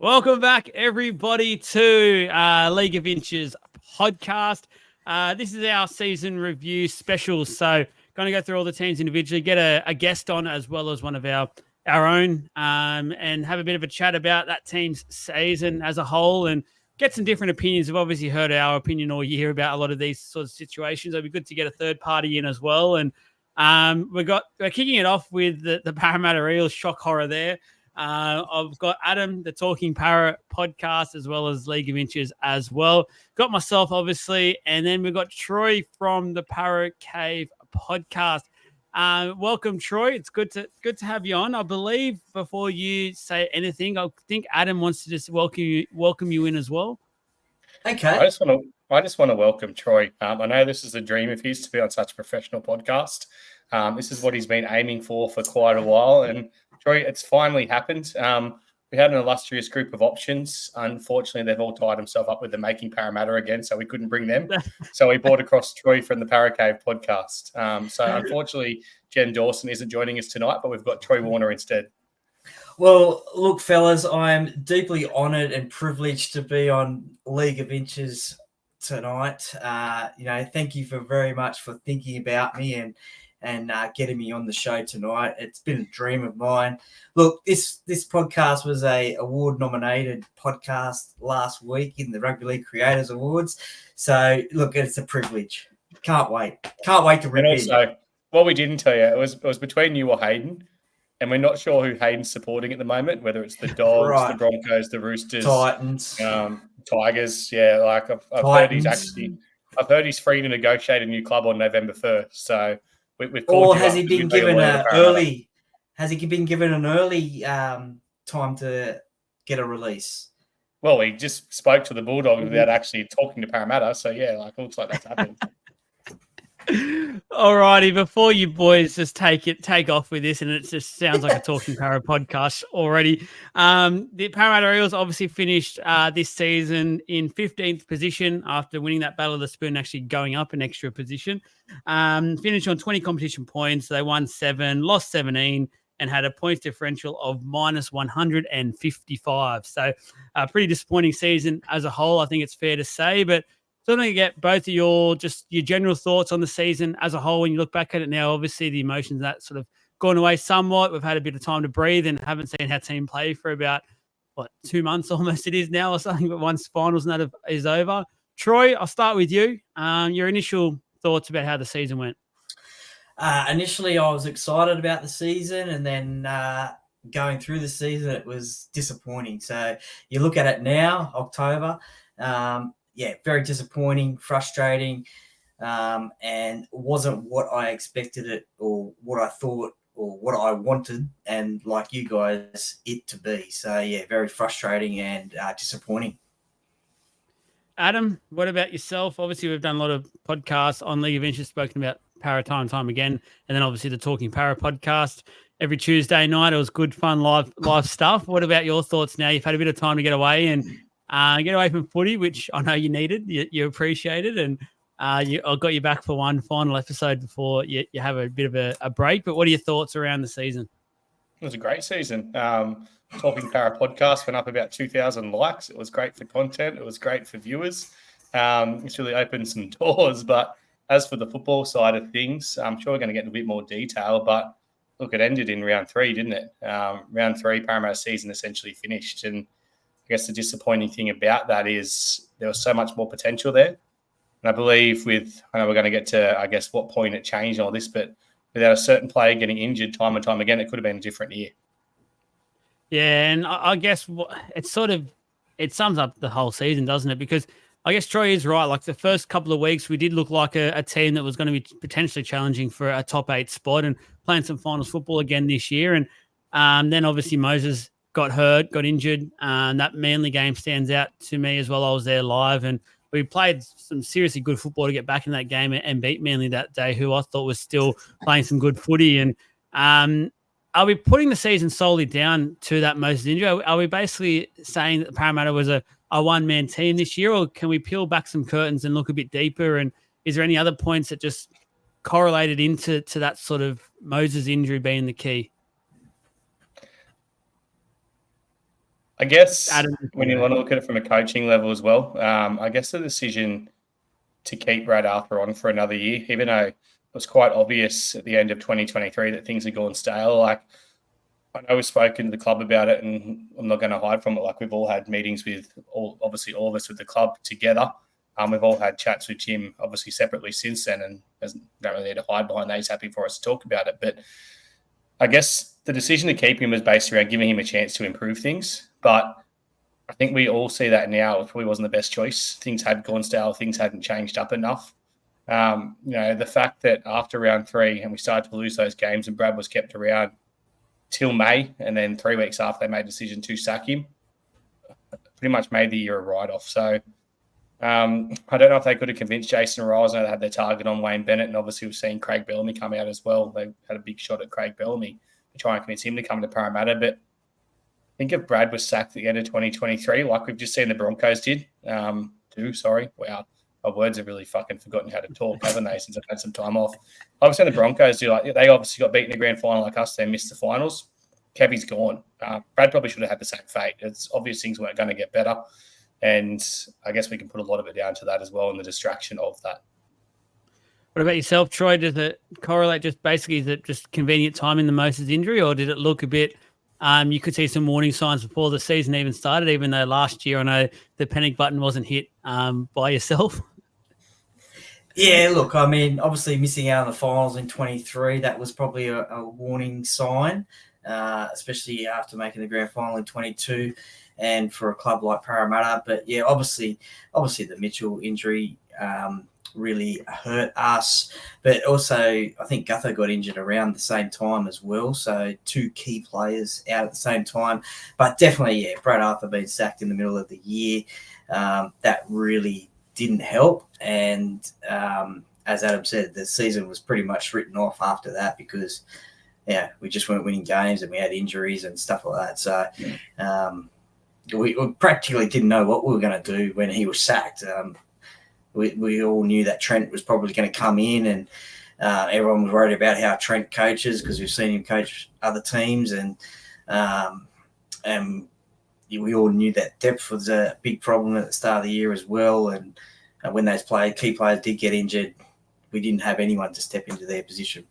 Welcome back, everybody, to League of Inches podcast. This is our season review special. So, going to go through all the teams individually, get a guest on as well as one of our own, and have a bit of a chat about that team's season as a whole and get some different opinions. We've obviously heard our opinion all year about a lot of these sort of situations. It'd be good to get a third party in as well. And we're kicking it off with the Parramatta Eels shock horror there. I've got Adam, the Talking Para podcast, as well as League of Inches as well. Got myself, obviously, and then we've got Troy from the Para Cave podcast. Welcome, Troy. It's good to have you on. I believe before you say anything, I think Adam wants to just welcome you in as well. Okay. I just want to welcome Troy. I know this is a dream of his to be on such a professional podcast. This is what he's been aiming for quite a while, and Troy, it's finally happened. We had an illustrious group of options. Unfortunately, they've all tied themselves up with the Making Parramatta again, so we couldn't bring them. So we brought across Troy from the Para Cave podcast. So unfortunately, Jen Dawson isn't joining us tonight, but we've got Troy Warner instead. Well, look, fellas, I'm deeply honoured and privileged to be on League of Inches tonight. Thank you very much for thinking about me and getting me on the show tonight. It's been a dream of mine. Look, this podcast was a award-nominated podcast last week in the Rugby League Creators Awards. So, look, it's a privilege. Can't wait to rip in. Also, what we didn't tell you, it was between you or Hayden, and we're not sure who Hayden's supporting at the moment, whether it's the Dogs, right, the Broncos, the Roosters, Titans, Tigers. Yeah, like I've heard he's free to negotiate a new club on November 1st. So. Has he been given an early time to get a release? Well, he just spoke to the Bulldogs without actually talking to Parramatta. So, yeah, it looks like that's happened. All righty, before you boys just take off with this, and it just sounds like a Talking Para podcast already. The Parramatta Eels obviously finished this season in 15th position after winning that Battle of the Spoon, actually going up an extra position. Finished on 20 competition points. They won 7, lost 17, and had a points differential of minus 155. So a pretty disappointing season as a whole, I think it's fair to say, but so I'm going to get both of your general thoughts on the season as a whole. When you look back at it now, obviously the emotions that sort of gone away somewhat. We've had a bit of time to breathe and haven't seen our team play for about 2 months almost it is now or something. But once finals and that is over, Troy, I'll start with you. Your initial thoughts about how the season went. Initially, I was excited about the season, and then going through the season, it was disappointing. So you look at it now, October. Very disappointing, frustrating, and wasn't what I expected it or what I thought or what I wanted and like you guys it to be. So, very frustrating and disappointing. Adam, what about yourself? Obviously, we've done a lot of podcasts on League of Inches, spoken about Para time and time again, and then obviously the Talking Para podcast every Tuesday night. It was good, fun, live stuff. What about your thoughts now? You've had a bit of time to get away and get away from footy, which I know you needed, you appreciated, and I got you back for one final episode before you have a bit of a break. But what are your thoughts around the season? It was a great season. Talking Para podcast went up about 2,000 likes. It was great for content. It was great for viewers. It's really opened some doors. But as for the football side of things, I'm sure we're going to get in a bit more detail. But look, it ended in round 3, didn't it? Round 3, Parramatta season essentially finished, and I guess the disappointing thing about that is there was so much more potential there. And I believe I know we're going to get to, I guess, what point it changed and all this, but without a certain player getting injured time and time again, it could have been a different year. Yeah, and I guess it sums up the whole season, doesn't it? Because I guess Troy is right. Like the first couple of weeks, we did look like a team that was going to be potentially challenging for a top 8 spot and playing some finals football again this year. And then obviously Moses got hurt, got injured. That Manly game stands out to me as well. I was there live, and we played some seriously good football to get back in that game and beat Manly that day, who I thought was still playing some good footy. And are we putting the season solely down to that Moses injury? Are we basically saying that Parramatta was a one-man team this year, or can we peel back some curtains and look a bit deeper? And is there any other points that just correlated into that sort of Moses injury being the key? I guess Adam, when you want to look at it from a coaching level as well, I guess the decision to keep Brad Arthur on for another year, even though it was quite obvious at the end of 2023 that things had gone stale. Like, I know we've spoken to the club about it, and I'm not going to hide from it. Like, we've all had meetings with all of us with the club together. We've all had chats with Jim, obviously separately since then, and don't really need to hide behind that. He's happy for us to talk about it. But I guess the decision to keep him was based around giving him a chance to improve things. But I think we all see that now. It probably wasn't the best choice. Things had gone stale. Things hadn't changed up enough. The fact that after round 3 and we started to lose those games and Brad was kept around till May, and then 3 weeks after they made a decision to sack him, pretty much made the year a write-off. So I don't know if they could have convinced Jason Riles. I know they had their target on Wayne Bennett, and obviously we've seen Craig Bellamy come out as well. They had a big shot at Craig Bellamy to try and convince him to come to Parramatta. But I think if Brad was sacked at the end of 2023, like we've just seen the Broncos did, Wow, my words have really fucking forgotten how to talk, haven't they, since I've had some time off. I've seen the Broncos do, like, they obviously got beaten in the grand final like us. They missed the finals. Kevy's gone. Brad probably should have had the same fate. It's obvious things weren't going to get better. And I guess we can put a lot of it down to that as well, and the distraction of that. What about yourself, Troy? Does it correlate just basically, is it just convenient time in the Moses injury, or did it look a bit you could see some warning signs before the season even started, even though last year I know the panic button wasn't hit by yourself? Yeah, look, I mean, obviously missing out on the finals in 23, that was probably a warning sign, especially after making the grand final in 22 and for a club like Parramatta. But yeah, obviously the Mitchell injury really hurt us. But also, I think Gutho got injured around the same time as well. So 2 key players out at the same time. But definitely, yeah, Brad Arthur being sacked in the middle of the year, that really didn't help. And as Adam said, the season was pretty much written off after that because, yeah, we just weren't winning games and we had injuries and stuff like that. So we practically didn't know what we were going to do when he was sacked. We all knew that Trent was probably going to come in, and everyone was worried about how Trent coaches because we've seen him coach other teams, and we all knew that depth was a big problem at the start of the year as well. And when those key players did get injured, we didn't have anyone to step into their position.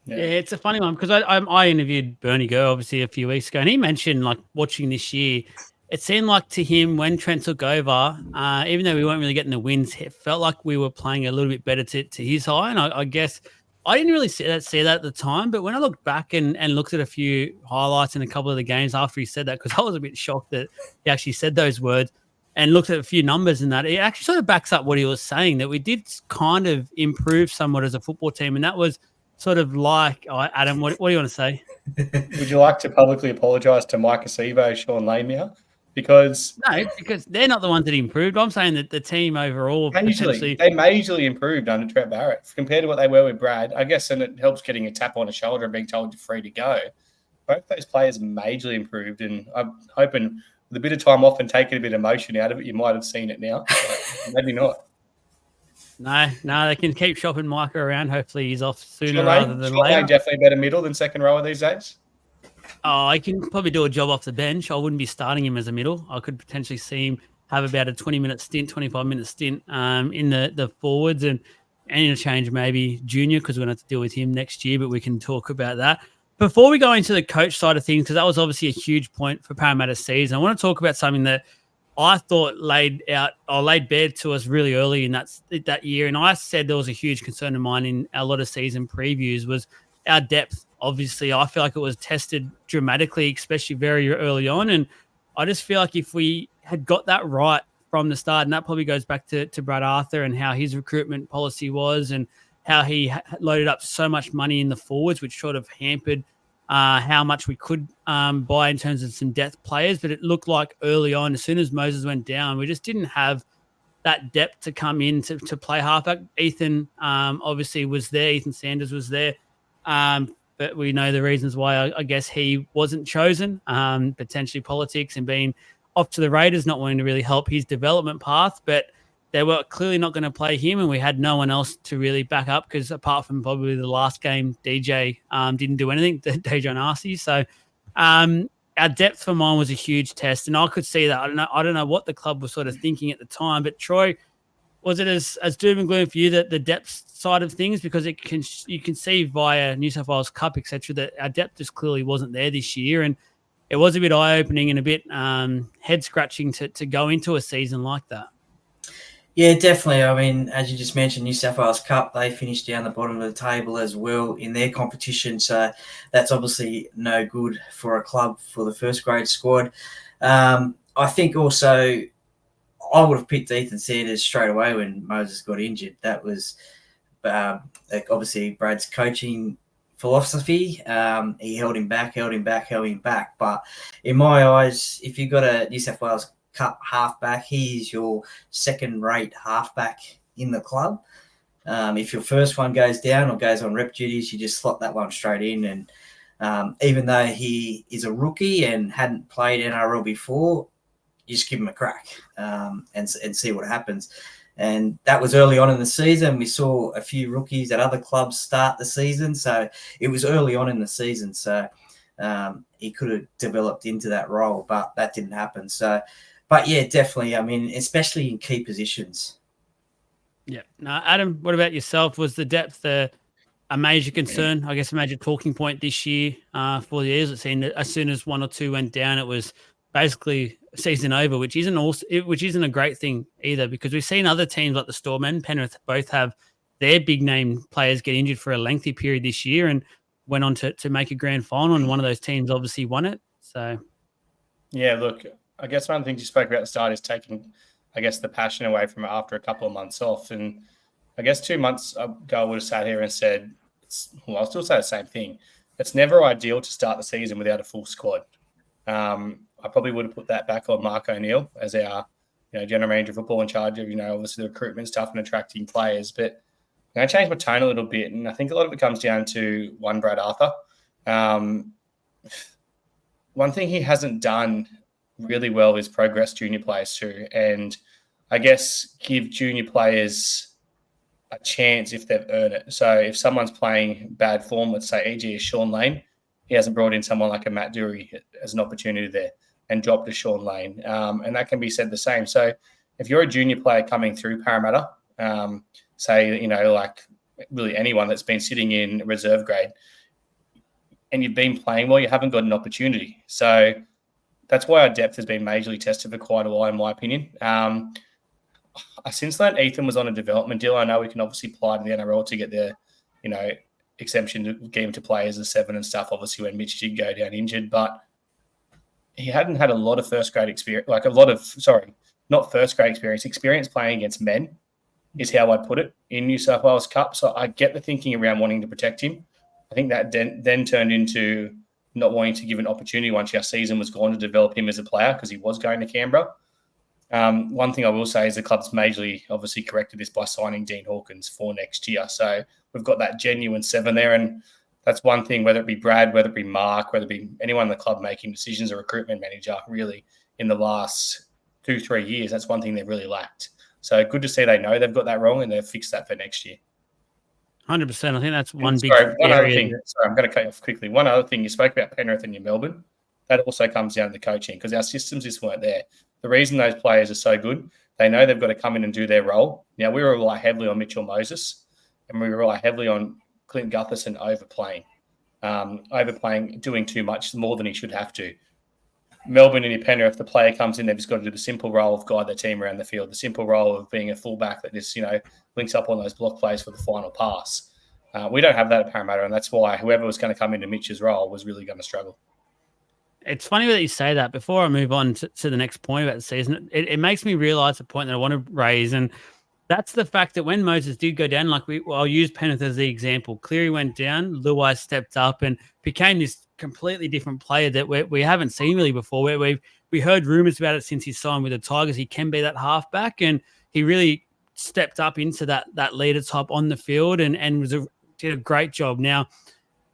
Yeah, it's a funny one because I interviewed Bernie Go obviously a few weeks ago, and he mentioned, like, watching this year, it seemed like to him when Trent took over, even though we weren't really getting the wins, it felt like we were playing a little bit better to his eye. And I guess I didn't really see that at the time, but when I looked back and looked at a few highlights in a couple of the games after he said that, because I was a bit shocked that he actually said those words, and looked at a few numbers in that, it actually sort of backs up what he was saying, that we did kind of improve somewhat as a football team. And that was sort of like, Adam, what do you want to say? Would you like to publicly apologise to Mike Acevo, Sean Lamier? Because they're not the ones that improved. I'm saying that the team overall they majorly improved under Trent Barrett compared to what they were with Brad. I guess, and it helps getting a tap on the shoulder and being told you're free to go. Both those players majorly improved, and I'm hoping with a bit of time off and taking a bit of emotion out of it, you might have seen it now. Maybe not. No, they can keep shopping Micah around. Hopefully he's off sooner rather than later. Definitely better middle than second rower these days. Oh, I can probably do a job off the bench. I wouldn't be starting him as a middle. I could potentially see him have about a 20-minute stint, 25-minute stint in the forwards, and interchange maybe Junior, because we're going to have to deal with him next year, but we can talk about that. Before we go into the coach side of things, because that was obviously a huge point for Parramatta season, I want to talk about something that I thought laid bare to us really early in that year. And I said there was a huge concern of mine in a lot of season previews was our depth. Obviously, I feel like it was tested dramatically, especially very early on. And I just feel like if we had got that right from the start, and that probably goes back to Brad Arthur and how his recruitment policy was and how he loaded up so much money in the forwards, which sort of hampered how much we could buy in terms of some depth players. But it looked like early on, as soon as Moses went down, we just didn't have that depth to come in to play halfback. Ethan obviously was there. Ethan Sanders was there. But we know the reasons why I guess he wasn't chosen, potentially politics and being off to the Raiders, not wanting to really help his development path. But they were clearly not going to play him, and we had no one else to really back up because apart from probably the last game, DJ didn't do anything, DJ Narcy. So our depth for mine was a huge test, and I could see that. I don't know what the club was sort of thinking at the time, but Troy, was it as doom and gloom for you that the depth side of things, because you can see via New South Wales Cup, etc., that our depth just clearly wasn't there this year, and it was a bit eye opening and a bit head scratching to go into a season like that. Yeah, definitely. I mean, as you just mentioned, New South Wales Cup, they finished down the bottom of the table as well in their competition. So that's obviously no good for a club for the first grade squad. I think also I would have picked Ethan Sanders straight away when Moses got injured. That was obviously Brad's coaching philosophy. He held him back. But in my eyes, if you've got a New South Wales Cup halfback, he is your second-rate halfback in the club. If your first one goes down or goes on rep duties, you just slot that one straight in. And even though he is a rookie and hadn't played NRL before, you just give him a crack and see what happens. And that was early on in the season. We saw a few rookies at other clubs start the season. So it was early on in the season. So he could have developed into that role, but that didn't happen. So, but yeah, definitely. I mean, especially in key positions. Yeah. Now, Adam, what about yourself? Was the depth a major concern? I guess a major talking point this year for the Eels. It seemed that as soon as one or two went down, it was basically season over, which isn't a great thing either, because we've seen other teams like the Storm and Penrith both have their big name players get injured for a lengthy period this year and went on to make a grand final, and one of those teams obviously won it. So, yeah, look, I guess one of the things you spoke about at the start is taking, I guess, the passion away from it after a couple of months off. And I guess 2 months ago, I would have sat here and said, I'll still say the same thing. It's never ideal to start the season without a full squad. I probably would have put that back on Mark O'Neill as our general manager of football, in charge of obviously the recruitment stuff and attracting players. But I'm going to change my tone a little bit, and I think a lot of it comes down to Brad Arthur. One thing he hasn't done really well is progress junior players too, and I guess give junior players a chance if they've earned it. So if someone's playing bad form, let's say e.g. Sean Lane, he hasn't brought in someone like a Matt Dury as an opportunity there and dropped to Sean Lane. And that can be said the same. So if you're a junior player coming through Parramatta, say, like really anyone that's been sitting in reserve grade and you've been playing well, you haven't got an opportunity. So that's why our depth has been majorly tested for quite a while, in my opinion. I since learned Ethan was on a development deal. I know we can obviously apply to the NRL to get the, exemption to get him to play as a 7 and stuff, obviously when Mitch did go down injured, but he hadn't had a lot of first grade experience, experience playing against men is how I'd put it in New South Wales Cup. So I get the thinking around wanting to protect him. I think that then turned into not wanting to give an opportunity once our season was gone to develop him as a player because he was going to Canberra. One thing I will say is the club's majorly obviously corrected this by signing Dean Hawkins for next year. So we've got that genuine 7 there. And that's one thing, whether it be Brad, whether it be Mark, whether it be anyone in the club making decisions, a recruitment manager, really in the last 2-3 years, that's one thing they've really lacked. So good to see they know they've got that wrong and they've fixed that for next year. 100%. I think that's one big area. Other thing. Sorry, I'm going to cut you off quickly. One other thing, you spoke about Penrith and your Melbourne. That also comes down to the coaching because our systems just weren't there. The reason those players are so good, they know they've got to come in and do their role. Now, we rely heavily on Mitchell Moses and we rely heavily on Clint Gutherson overplaying, doing too much, more than he should have to. Melbourne and Penrith, the player comes in, they've just got to do the simple role of guide their team around the field, the simple role of being a fullback that just, links up on those block plays for the final pass. We don't have that at Parramatta, and that's why whoever was going to come into Mitch's role was really going to struggle. It's funny that you say that. Before I move on to the next point about the season, it makes me realise a point that I want to raise, and that's the fact that when Moses did go down, I'll use Penrith as the example. Cleary went down, Luai stepped up and became this completely different player that we haven't seen really before. We heard rumours about it since he signed with the Tigers. He can be that halfback, and he really stepped up into that leader type on the field and did a great job. Now,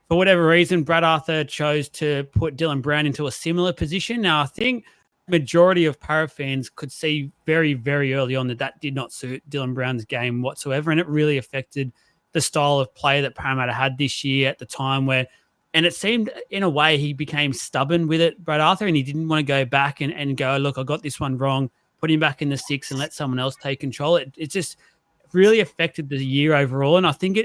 for whatever reason, Brad Arthur chose to put Dylan Brown into a similar position. Now, I think majority of Para fans could see very, very early on that did not suit Dylan Brown's game whatsoever, and it really affected the style of play that Parramatta had this year at the time where And it seemed in a way he became stubborn with it, Brad Arthur, and he didn't want to go back and go, look, I got this one wrong, put him back in the 6 and let someone else take control. It just really affected the year overall. And I think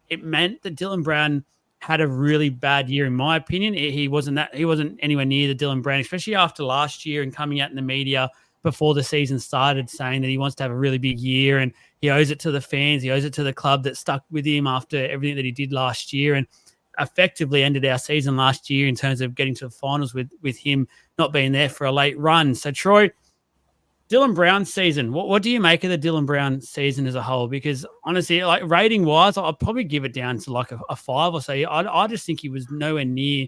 it meant that Dylan Brown had a really bad year, in my opinion. He wasn't anywhere near the Dylan Brown, especially after last year and coming out in the media before the season started saying that he wants to have a really big year and he owes it to the fans. He owes it to the club that stuck with him after everything that he did last year. And effectively ended our season last year in terms of getting to the finals with him not being there for a late run. So, Troy, Dylan Brown's season, what do you make of the Dylan Brown season as a whole? Because honestly, like rating-wise, I'll probably give it down to like a 5 or so. I just think he was nowhere near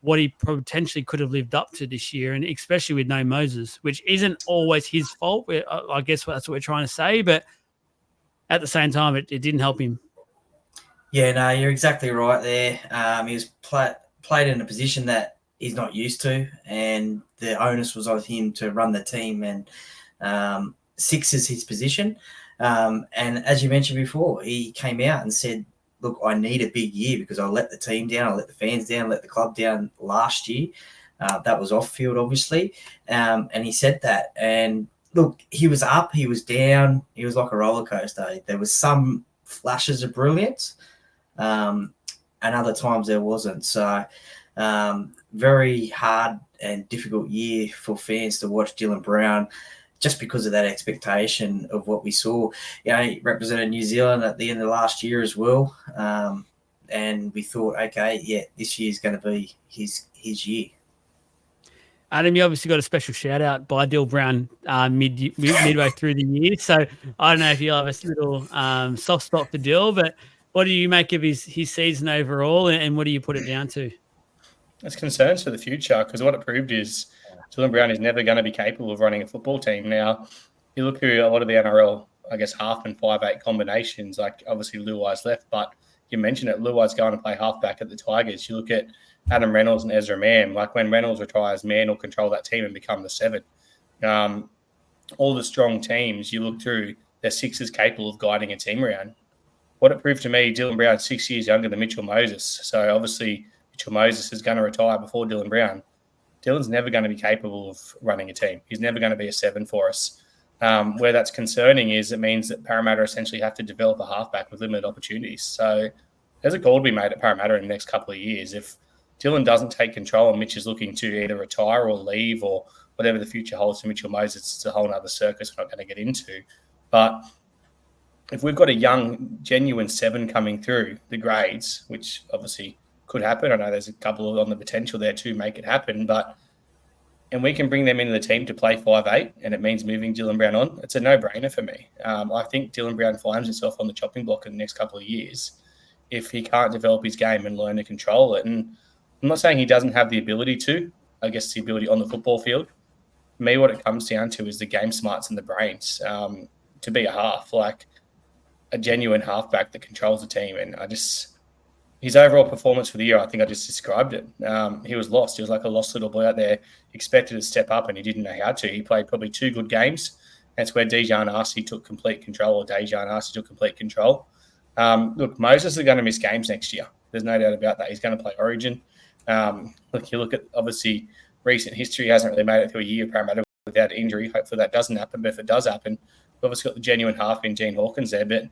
what he potentially could have lived up to this year, and especially with no Moses, which isn't always his fault. I guess that's what we're trying to say, but at the same time, it didn't help him. Yeah, no, you're exactly right there. He was played in a position that he's not used to, and the onus was on him to run the team, and 6 is his position. And as you mentioned before, he came out and said, look, I need a big year because I let the team down, I let the fans down, I let the club down last year. That was off field, obviously. And he said that. And look, he was up, he was down. He was like a roller coaster. There was some flashes of brilliance, and other times there wasn't. So very hard and difficult year for fans to watch Dylan Brown just because of that expectation of what we saw. You know, he represented New Zealand at the end of last year as well. And we thought, okay, yeah, this year's going to be his year. Adam, you obviously got a special shout out by Dylan Brown midway through the year. So I don't know if you'll have a little soft spot for Dill, but what do you make of his season overall, and what do you put it down to? There's concerns for the future because what it proved is Dylan Brown is never going to be capable of running a football team. Now, you look through a lot of the NRL, I guess, half and 5'8" combinations, like obviously Luai's left, but you mentioned it, Luai's going to play halfback at the Tigers. You look at Adam Reynolds and Ezra Mann, like when Reynolds retires, Mann will control that team and become the 7. All the strong teams, you look through, their 6 is capable of guiding a team around. What it proved to me, Dylan Brown's 6 years younger than Mitchell Moses. So obviously Mitchell Moses is going to retire before Dylan Brown. Dylan's never going to be capable of running a team. He's never going to be a 7 for us. Where that's concerning is it means that Parramatta essentially have to develop a halfback with limited opportunities. So there's a call to be made at Parramatta in the next couple of years. If Dylan doesn't take control and Mitch is looking to either retire or leave or whatever the future holds for Mitchell Moses, it's a whole other circus we're not going to get into. But if we've got a young, genuine 7 coming through the grades, which obviously could happen, I know there's a couple on the potential there to make it happen, and we can bring them into the team to play 5'8", and it means moving Dylan Brown on, it's a no-brainer for me. I think Dylan Brown finds himself on the chopping block in the next couple of years if he can't develop his game and learn to control it. And I'm not saying he doesn't have the ability to, I guess the ability on the football field. For me, what it comes down to is the game smarts and the brains to be a half, like a genuine halfback that controls the team. And his overall performance for the year, I think I just described it. He was lost. He was like a lost little boy out there, expected to step up and he didn't know how to. He played probably 2 good games. That's where Dejan Arce took complete control, or Dejan Arce took complete control. Look, Moses is going to miss games next year. There's no doubt about that. He's going to play Origin. You look at, obviously, recent history. He hasn't really made it through a year of Parramatta without injury. Hopefully that doesn't happen. But if it does happen, we've obviously got the genuine half in Gene Hawkins there. But,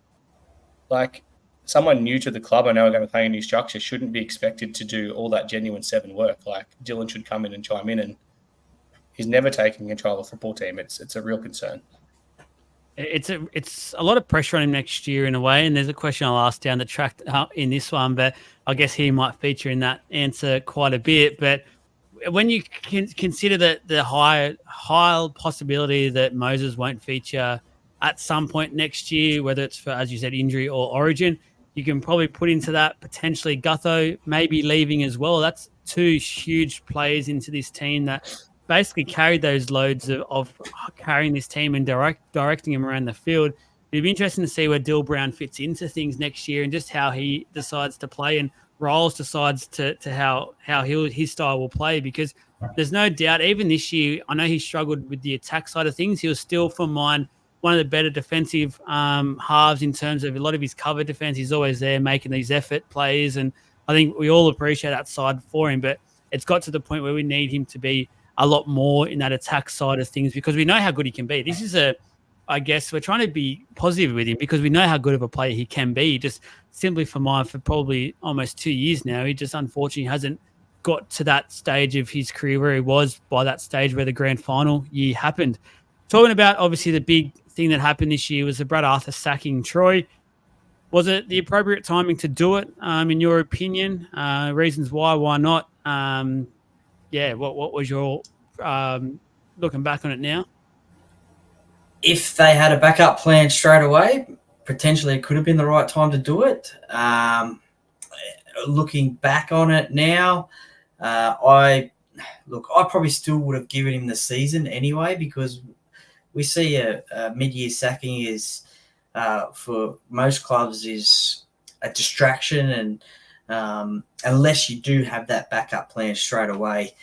like, someone new to the club, I know we're going to play a new structure, shouldn't be expected to do all that genuine 7 work. Like, Dylan should come in and chime in, and he's never taken control of the football team. It's a real concern. It's a lot of pressure on him next year in a way, and there's a question I'll ask down the track in this one, but I guess he might feature in that answer quite a bit. But when you can consider that the high possibility that Moses won't feature at some point next year, whether it's for, as you said, injury or Origin, you can probably put into that potentially Gutho maybe leaving as well. That's 2 huge players into this team that basically carried those loads of carrying this team and directing them around the field. It'd be interesting to see where Dill Brown fits into things next year and just how he decides to play and Riles decides to how his style will play, because there's no doubt even this year, I know he struggled with the attack side of things. He was still, for mine, one of the better defensive halves in terms of a lot of his cover defense. He's always there making these effort plays, and I I think we all appreciate that side for him, but it's got to the point where we need him to be a lot more in that attack side of things because we know how good he can be. This is I guess we're trying to be positive with him because we know how good of a player he can be. Just simply for probably almost 2 years now, he just unfortunately hasn't got to that stage of his career where he was by that stage where the grand final year happened. Talking about obviously the big thing that happened this year was the Brad Arthur sacking Troy. Was it the appropriate timing to do it, in your opinion? Reasons why not? What was your looking back on it now? If they had a backup plan straight away, potentially it could have been the right time to do it. Looking back on it now, I probably still would have given him the season anyway because we see a mid-year sacking is for most clubs is a distraction, and unless you do have that backup plan straight away,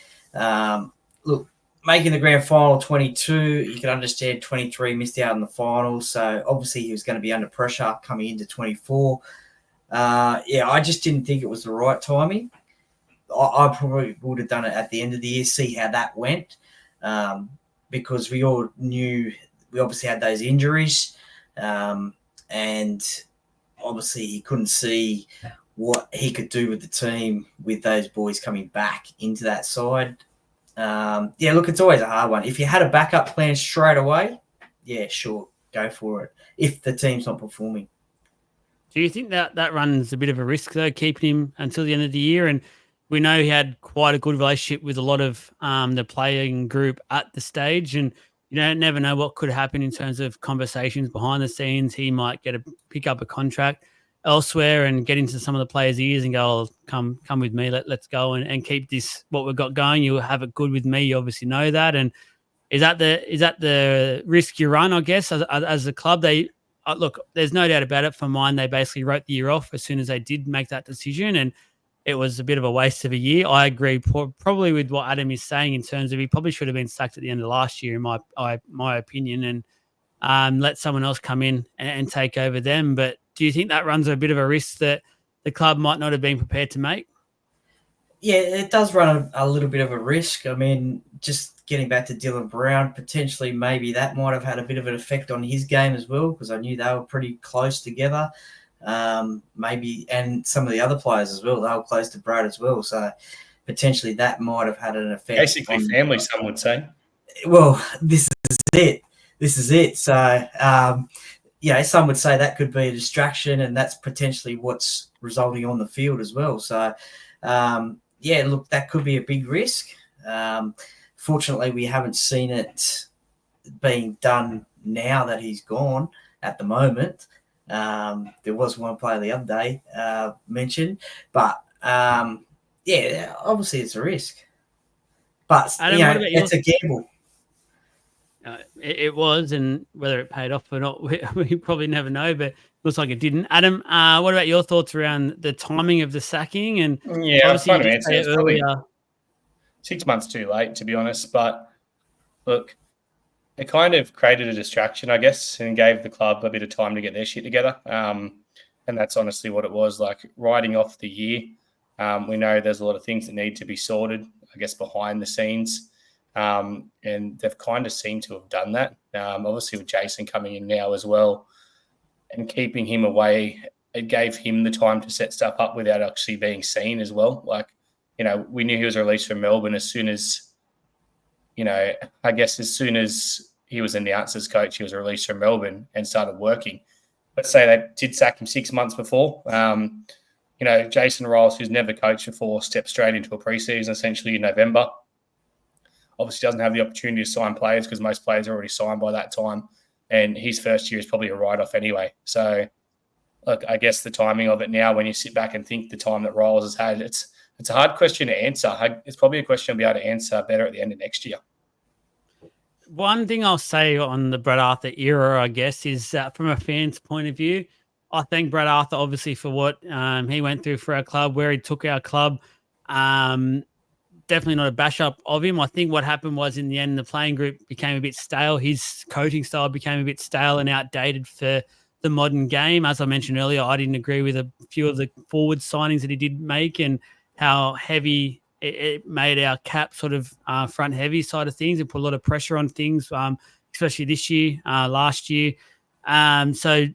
making the grand final 22, you can understand 23 missed out in the final, so obviously he was going to be under pressure coming into 24. I just didn't think it was the right timing. I probably would have done it at the end of the year, see how that went, because we all knew we obviously had those injuries, and obviously he couldn't see what he could do with the team with those boys coming back into that side. It's always a hard one. If you had a backup plan straight away, sure, go for it if the team's not performing. Do you think that runs a bit of a risk, though, keeping him until the end of the year? And we know he had quite a good relationship with a lot of the playing group at the stage, and you never know what could happen in terms of conversations behind the scenes. He might pick up a contract elsewhere and get into some of the players' ears and go, come with me, let's go and keep this, what we've got going. You'll have it good with me. You obviously know that. And is that the risk you run, I guess, as a club? They look, there's no doubt about it. For mine, they basically wrote the year off as soon as they did make that decision, and it was a bit of a waste of a year. I agree probably with what Adam is saying in terms of he probably should have been sacked at the end of last year, in my opinion, and let someone else come in and take over them. But do you think that runs a bit of a risk that the club might not have been prepared to make? Yeah, it does run a little bit of a risk. I mean, just getting back to Dylan Brown, potentially maybe that might have had a bit of an effect on his game as well, because I knew they were pretty close together. Maybe, and some of the other players as well, they were close to Brad as well. So potentially that might have had an effect. Basically family, some would say. Well, this is it. So, some would say that could be a distraction, and that's potentially what's resulting on the field as well. So, that could be a big risk. Fortunately, we haven't seen it being done now that he's gone at the moment. There was one player the other day mentioned, but obviously it's a risk. But it's a gamble. It was, and whether it paid off or not, we probably never know, but looks like it didn't. Adam, what about your thoughts around the timing of the sacking? And obviously you did say it earlier, 6 months too late, to be honest. But look, it kind of created a distraction, I guess, and gave the club a bit of time to get their shit together. And that's honestly what it was, like writing off the year. We know there's a lot of things that need to be sorted, I guess, behind the scenes. And they've kind of seemed to have done that. Obviously with Jason coming in now as well and keeping him away, it gave him the time to set stuff up without actually being seen as well. Like, we knew he was released from Melbourne as soon as, as soon as he was announced as coach, he was released from Melbourne and started working. Let's say they did sack him 6 months before. Jason Riles, who's never coached before, stepped straight into a preseason essentially in November. Obviously doesn't have the opportunity to sign players because most players are already signed by that time. And his first year is probably a write-off anyway. So, look, I guess the timing of it now, when you sit back and think the time that Riles has had, it's a hard question to answer. It's probably a question I'll be able to answer better at the end of next year. One thing I'll say on the Brad Arthur era, I guess, is from a fan's point of view, I thank Brad Arthur obviously for what he went through for our club, where he took our club. Definitely not a bash up of him. I think what happened was in the end, the playing group became a bit stale. His coaching style became a bit stale and outdated for the modern game. As I mentioned earlier, I didn't agree with a few of the forward signings that he did make and how heavy it made our cap sort of front heavy side of things and put a lot of pressure on things, especially this year, last year. So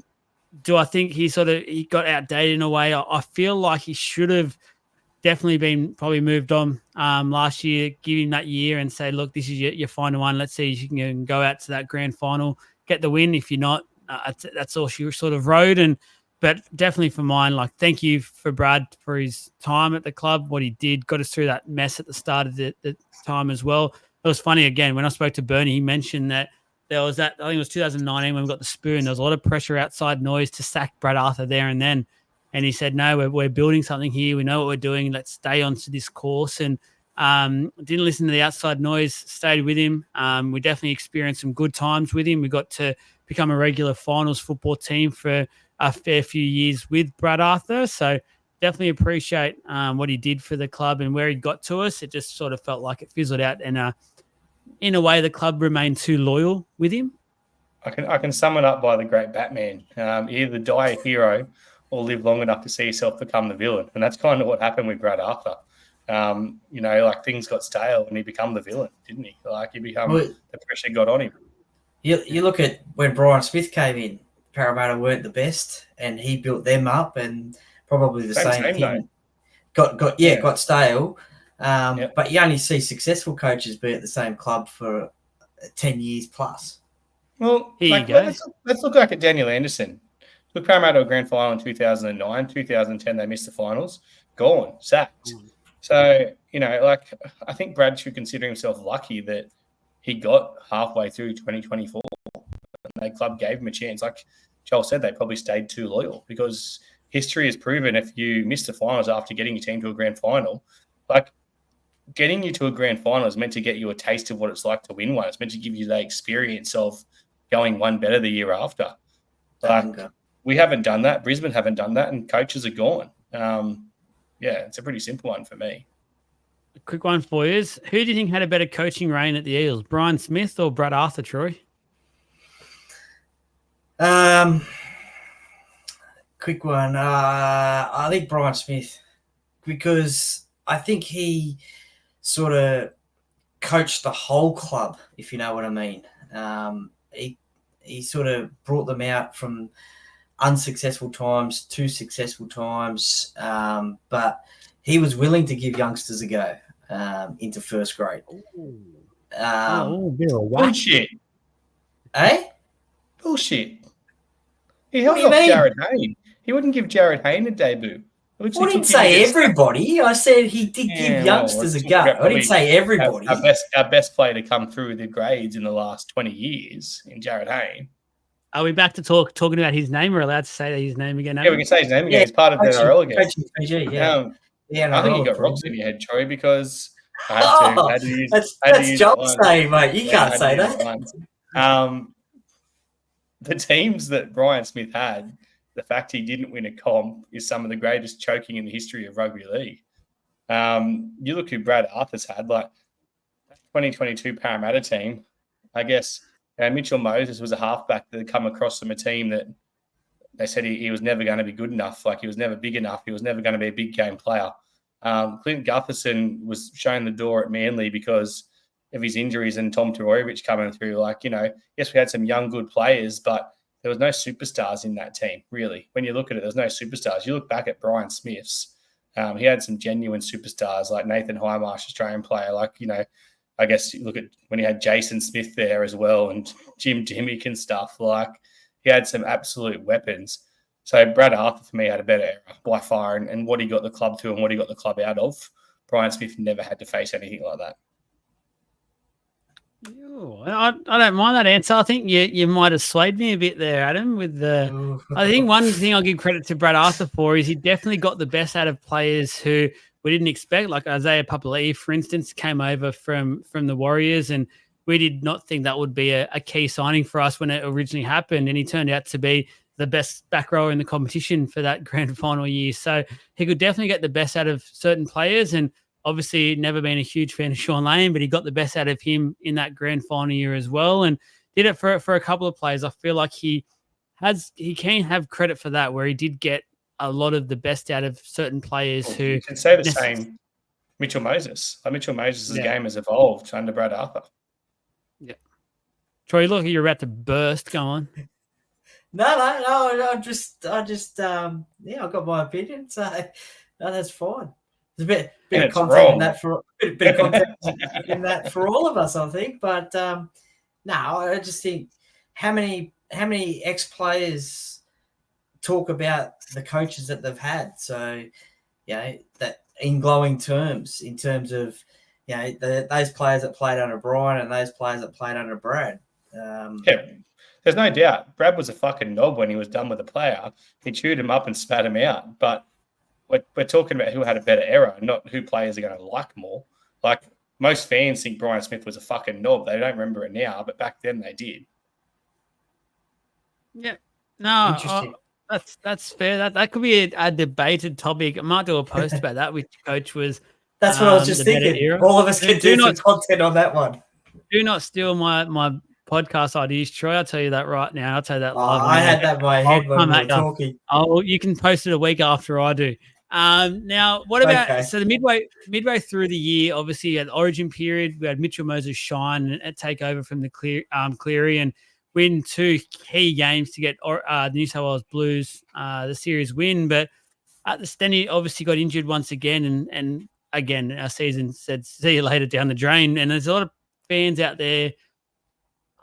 do I think he got outdated in a way? I feel like he should have definitely been probably moved on last year, give him that year and say, look, this is your final one. Let's see if you can go out to that grand final, get the win. If you're not, that's all she sort of rode. But definitely for mine, like, thank you for Brad for his time at the club, what he did, got us through that mess at the start of the time as well. It was funny, again, when I spoke to Bernie, he mentioned that there was that, I think it was 2019 when we got the spoon, there was a lot of pressure outside noise to sack Brad Arthur there and then. And he said, no, we're building something here. We know what we're doing. Let's stay onto this course. And didn't listen to the outside noise, stayed with him. We definitely experienced some good times with him. We got to become a regular finals football team for a fair few years with Brad Arthur. So definitely appreciate what he did for the club and where he got to us. It just sort of felt like it fizzled out. And in a way, the club remained too loyal with him. I can sum it up by the great Batman. Either die a hero or live long enough to see yourself become the villain. And that's kind of what happened with Brad Arthur. Like things got stale and he became the villain, didn't he? Like the pressure got on him. You look at when Brian Smith came in, Parramatta weren't the best and he built them up and probably the same thing. Got stale. But you only see successful coaches be at the same club for 10 years plus. Well, let's look back at Daniel Anderson. Look, Parramatta a grand final in 2009, 2010, they missed the finals. Gone, sacked. So, I think Brad should consider himself lucky that he got halfway through 2024 and the club gave him a chance. Like Joel said, they probably stayed too loyal because history has proven if you miss the finals after getting your team to a grand final, like getting you to a grand final is meant to get you a taste of what it's like to win one. It's meant to give you the experience of going one better the year after. We haven't done that. Brisbane haven't done that, and coaches are gone. It's a pretty simple one for me. A quick one for you is, who do you think had a better coaching reign at the Eels, Brian Smith or Brad Arthur, Troy? Quick one. I think Brian Smith, because I think he sort of coached the whole club, if you know what I mean. He sort of brought them out from unsuccessful times to successful times, but he was willing to give youngsters a go into first grade. Bullshit. Eh? Bullshit. He held off Jared Hayne. He wouldn't give Jared Hayne a debut. I didn't say everybody. I said he did give youngsters a go. I didn't say everybody. Our best player to come through the grades in the last 20 years in Jared Hayne. Are we back to talking about his name? We're allowed to say his name again? Yeah, we can say his name again. He's part of the NRL again. I think you got rocks in your head, Troy, because I had to use that's John's name, mate. You can't say that. The teams that Brian Smith had, the fact he didn't win a comp is some of the greatest choking in the history of rugby league. You look who Brad Arthur's had, like 2022 Parramatta team, I guess. Mitchell Moses was a halfback that had come across from a team that they said he was never going to be good enough. Like he was never big enough. He was never going to be a big game player. Clint Gutherson was shown the door at Manly because of his injuries and Tom Toroyevich coming through. Yes, we had some young, good players, but there was no superstars in that team, really. When you look at it, there's no superstars. You look back at Brian Smith's, he had some genuine superstars like Nathan Highmarsh, Australian player, I guess you look at when he had Jason Smith there as well and Jim Dimmick and stuff. He had some absolute weapons. So Brad Arthur, for me, had a better era by far and what he got the club to and what he got the club out of. Brian Smith never had to face anything like that. I don't mind that answer. I think you might have swayed me a bit there, Adam, with the I think one thing I'll give credit to Brad Arthur for is he definitely got the best out of players who we didn't expect, like Isaiah Papali'i, for instance, came over from the Warriors, and we did not think that would be a key signing for us when it originally happened, and he turned out to be the best back rower in the competition for that grand final year. So he could definitely get the best out of certain players, and obviously never been a huge fan of Sean Lane, but he got the best out of him in that grand final year as well, and did it for a couple of players. I feel like he he can have credit for that, where he did get a lot of the best out of certain players who You can say the same. Mitchell Moses. Mitchell Moses' game has evolved under Brad Arthur. Yeah. Troy, look, you're about to burst. Go on. No. I just, I've got my opinion. So no, that's fine. There's a bit of content in that for bit of content in that for all of us, I think. But no, I just think how many ex-players talk about the coaches that they've had. So that in glowing terms, in terms of those players that played under Brian and those players that played under Brad. There's no doubt. Brad was a fucking knob when he was done with a player. He chewed him up and spat him out. But we're talking about who had a better era, not who players are going to like more. Like, most fans think Brian Smith was a fucking knob. They don't remember it now, but back then they did. Yeah. No, Interesting. That's fair. That could be a debated topic. I might do a post about that, which coach was. That's what I was just thinking. All of us can do some content on that one. Do not steal my podcast ideas, Troy. I'll tell you that right now. I'll tell you that live. I had that in my head when we were talking. Oh, you can post it a week after I do. Now, what about so the midway through the year? Obviously, at the Origin period, we had Mitchell Moses shine and take over from the Cleary and win 2 key games to get the New South Wales Blues the series win. But at the stand, he obviously got injured once again, and again, our season said, "See you later" down the drain. And there's a lot of fans out there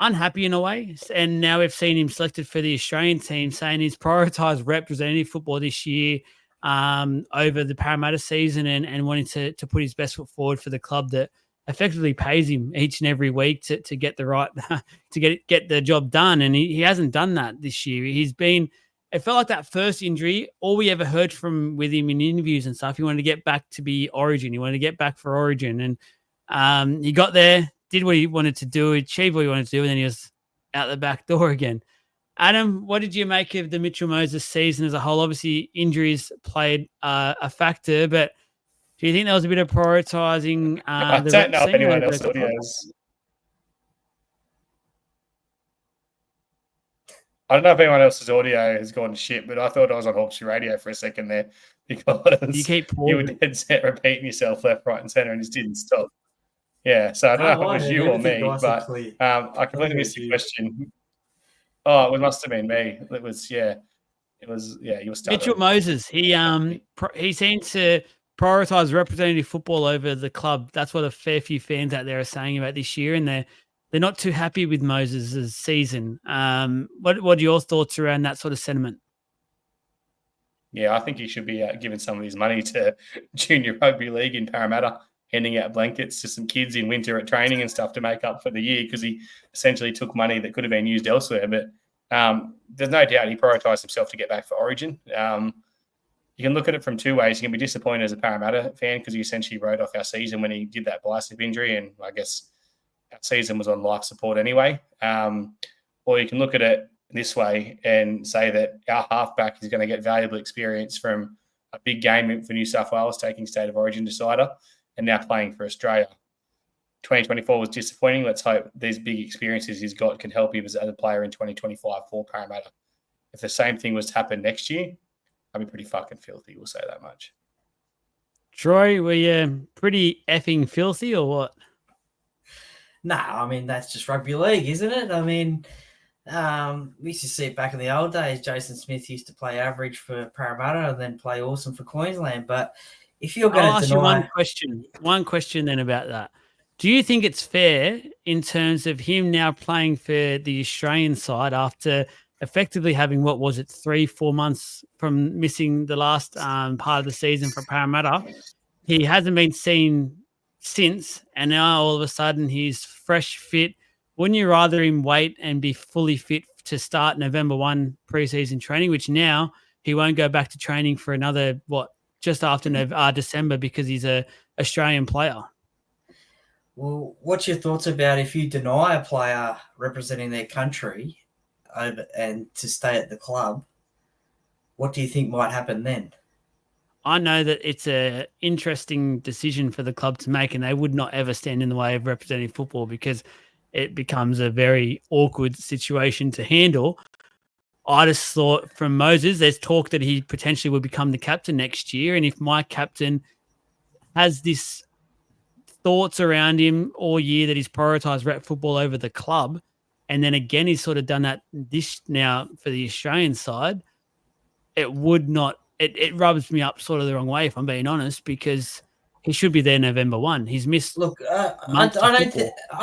unhappy in a way. And now we've seen him selected for the Australian team, saying he's prioritised representative football this year over the Parramatta season and wanting to put his best foot forward for the club that effectively pays him each and every week to get the right to get the job done. And he hasn't done that this year. It felt like that first injury, all we ever heard with him in interviews and stuff, he wanted to get back to be Origin. He wanted to get back for Origin. And he got there, did what he wanted to do, achieved what he wanted to do, and then he was out the back door again. Adam, what did you make of the Mitchell Moses season as a whole? Obviously, injuries played a factor, but do you think there was a bit of prioritising? I don't know if anyone else audios. I don't know if anyone else's audio has gone to shit, but I thought I was on Hawkesbury Radio for a second there because you were dead set repeating yourself left, right, and centre and just didn't stop. Yeah, so I don't know if it was you or me, but I completely missed the question. Oh, it must have been me. It was, you were stuttering. Mitchell Moses, he seems to prioritise representative football over the club. That's what a fair few fans out there are saying about this year, and they're not too happy with Moses' season. What are your thoughts around that sort of sentiment? Yeah, I think he should be giving some of his money to junior rugby league in Parramatta, handing out blankets to some kids in winter at training and stuff to make up for the year, because he essentially took money that could have been used elsewhere. But there's no doubt he prioritised himself to get back for Origin. You can look at it from 2 ways. You can be disappointed as a Parramatta fan because he essentially wrote off our season when he did that bicep injury, and I guess our season was on life support anyway. Or you can look at it this way and say that our halfback is going to get valuable experience from a big game for New South Wales, taking State of Origin decider, and now playing for Australia. 2024 was disappointing. Let's hope these big experiences he's got can help him as a player in 2025 for Parramatta. If the same thing was to happen next year, I'd be pretty fucking filthy, we'll say that much. Troy, were you pretty effing filthy or what? No, I mean, that's just rugby league, isn't it? I mean, we used to see it back in the old days. Jason Smith used to play average for Parramatta and then play awesome for Queensland. But if you're going to deny... I'll ask you one question then about that. Do you think it's fair in terms of him now playing for the Australian side after effectively having, 3-4 months from missing the last part of the season for Parramatta? He hasn't been seen since, and now all of a sudden he's fresh, fit. Wouldn't you rather him wait and be fully fit to start November 1 preseason training, which now he won't go back to training for another, just after December, because he's a Australian player? Well, what's your thoughts about if you deny a player representing their country and to stay at the club? What do you think might happen then? I know that it's an interesting decision for the club to make, and they would not ever stand in the way of representative football because it becomes a very awkward situation to handle. I just thought from Moses, there's talk that he potentially will become the captain next year. And if my captain has this thoughts around him all year that he's prioritized rep football over the club, and then again, he's sort of done that this now for the Australian side, it would not, it rubs me up sort of the wrong way, if I'm being honest, because he should be there November 1. He's missed I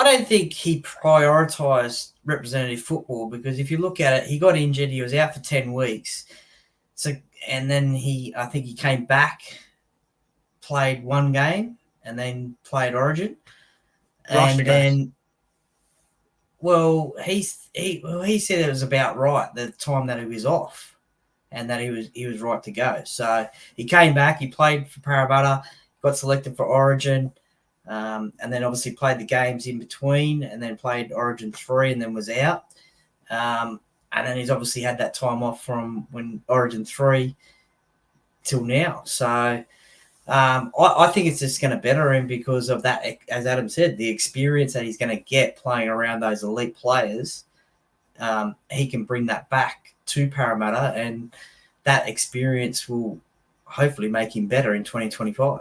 don't think he prioritised representative football, because if you look at it, he got injured. He was out for 10 weeks. So, and then I think he came back, played one game, and then played Origin. And then, he said it was about right the time that he was off, and that he was right to go. So he came back. He played for Parramatta, got selected for Origin, and then obviously played the games in between, and then played Origin 3, and then was out. And then he's obviously had that time off from when Origin 3 till now. So I think it's just going to better him because of that, as Adam said, the experience that he's going to get playing around those elite players. He can bring that back to Parramatta, and that experience will hopefully make him better in 2025.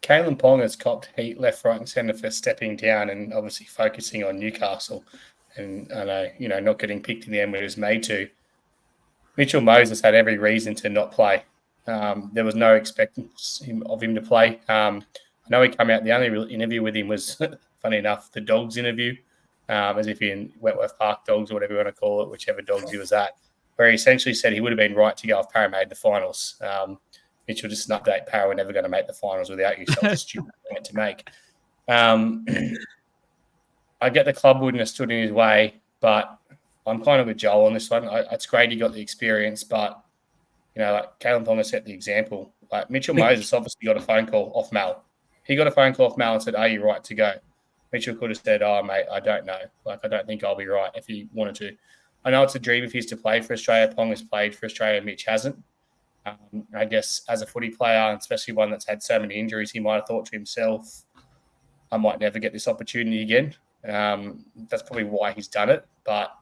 Kalen Pong has copped heat left, right, and centre for stepping down and obviously focusing on Newcastle. And I know, not getting picked in the end when he was made to. Mitchell Moses had every reason to not play. There was no expectance of him to play. I know he came out, the only real interview with him was, funny enough, the Dogs interview, as if he in Wentworth Park Dogs or whatever you want to call it, whichever Dogs he was at, where he essentially said he would have been right to go if Parra made the finals. Mitchell, just an update, Parra were never going to make the finals without you, so it's a stupid point to make. I get the club wouldn't have stood in his way, but I'm kind of with Joel on this one. It's great he got the experience, but Kalen Ponga set the example. Like Mitchell Moses obviously got a phone call off Mal. He got a phone call off Mal and said, "Are you right to go?" Mitchell could have said, "Oh, mate, I don't know. I don't think I'll be right," if he wanted to. I know it's a dream of his to play for Australia. Pong has played for Australia. Mitch hasn't. I guess as a footy player, and especially one that's had so many injuries, he might have thought to himself, "I might never get this opportunity again." That's probably why he's done it, but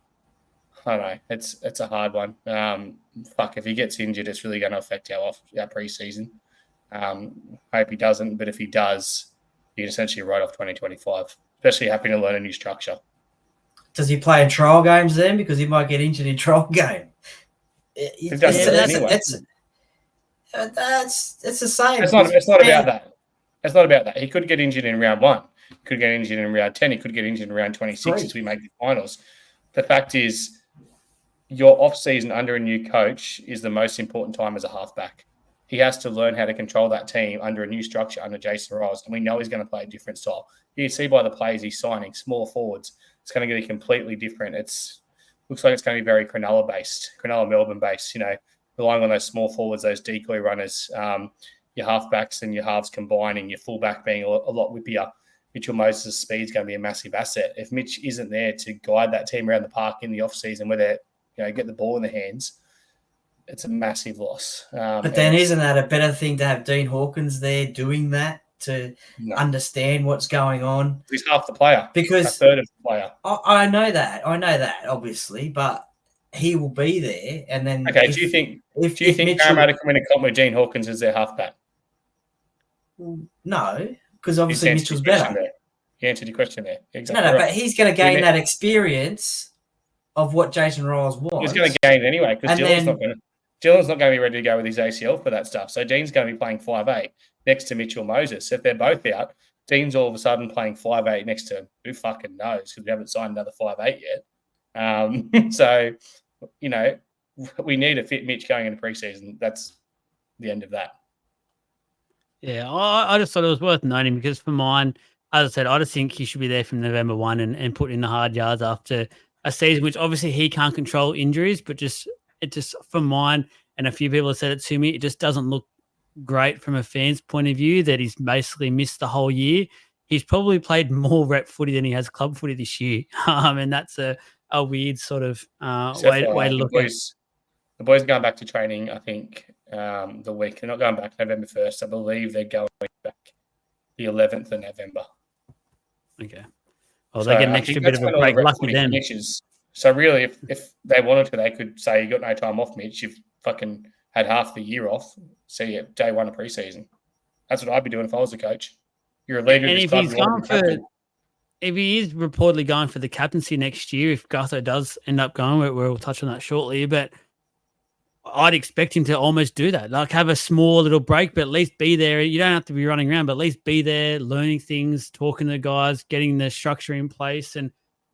I don't know. It's a hard one. If he gets injured, it's really going to affect our pre-season. Hope he doesn't, but if he does, you can essentially write off 2025, especially having to learn a new structure. Does he play in trial games then? Because he might get injured in trial game. It's the same. It's not about that. It's not about that. He could get injured in round 1. He could get injured in round 10. He could get injured in round 26 as we make the finals. The fact is, your off-season under a new coach is the most important time as a halfback. He has to learn how to control that team under a new structure under Jason Riles, and we know he's going to play a different style. You can see by the players he's signing, small forwards, it's going to be completely different. Looks like it's going to be very Cronulla-based, Cronulla-Melbourne-based, relying on those small forwards, those decoy runners, your halfbacks and your halves combining, your fullback being a lot whippier. Mitchell Moses' speed is going to be a massive asset. If Mitch isn't there to guide that team around the park in the off-season where they get the ball in their hands, it's a massive loss. But then isn't that a better thing to have Dean Hawkins there doing that to understand what's going on? He's half the player. Because a third of the player. I know that, obviously, but he will be there. And then do you think Parramatta can win a comp with Dean Hawkins as their halfback? No, because obviously Mitchell's better. He answered your question there. Exactly. No, but he's going to gain that experience of what Jason Riles wants. He's going to gain it anyway because Dylan's not going to be ready to go with his ACL for that stuff. So Dean's going to be playing 5'8" next to Mitchell Moses. If they're both out, Dean's all of a sudden playing 5'8" next to him. Who fucking knows? Because we haven't signed another 5'8" yet. So, we need a fit Mitch going into preseason. That's the end of that. Yeah, I just thought it was worth noting because for mine, as I said, I just think he should be there from November 1 and put in the hard yards after a season, which obviously he can't control injuries, but it just for mine, and a few people have said it to me, it just doesn't look great from a fan's point of view that he's basically missed the whole year. He's probably played more rep footy than he has club footy this year. And that's a weird sort of way to look at it. The boys are going back to training, I think, the week. They're not going back November 1st. I believe they're going back the 11th of November. Okay. Well, they get an extra bit of a break. Lucky them. So really, if they wanted to, they could say, you got no time off, Mitch. You've fucking had half the year off. See you day one of preseason. That's what I'd be doing if I was a coach. You're a leader of And this if club. he's You want going to be captain. if he is reportedly going for the captaincy next year, if Gutho does end up going, we'll touch on that shortly. But I'd expect him to almost do that, like have a small little break, but at least be there. You don't have to be running around, but at least be there, learning things, talking to the guys, getting the structure in place, and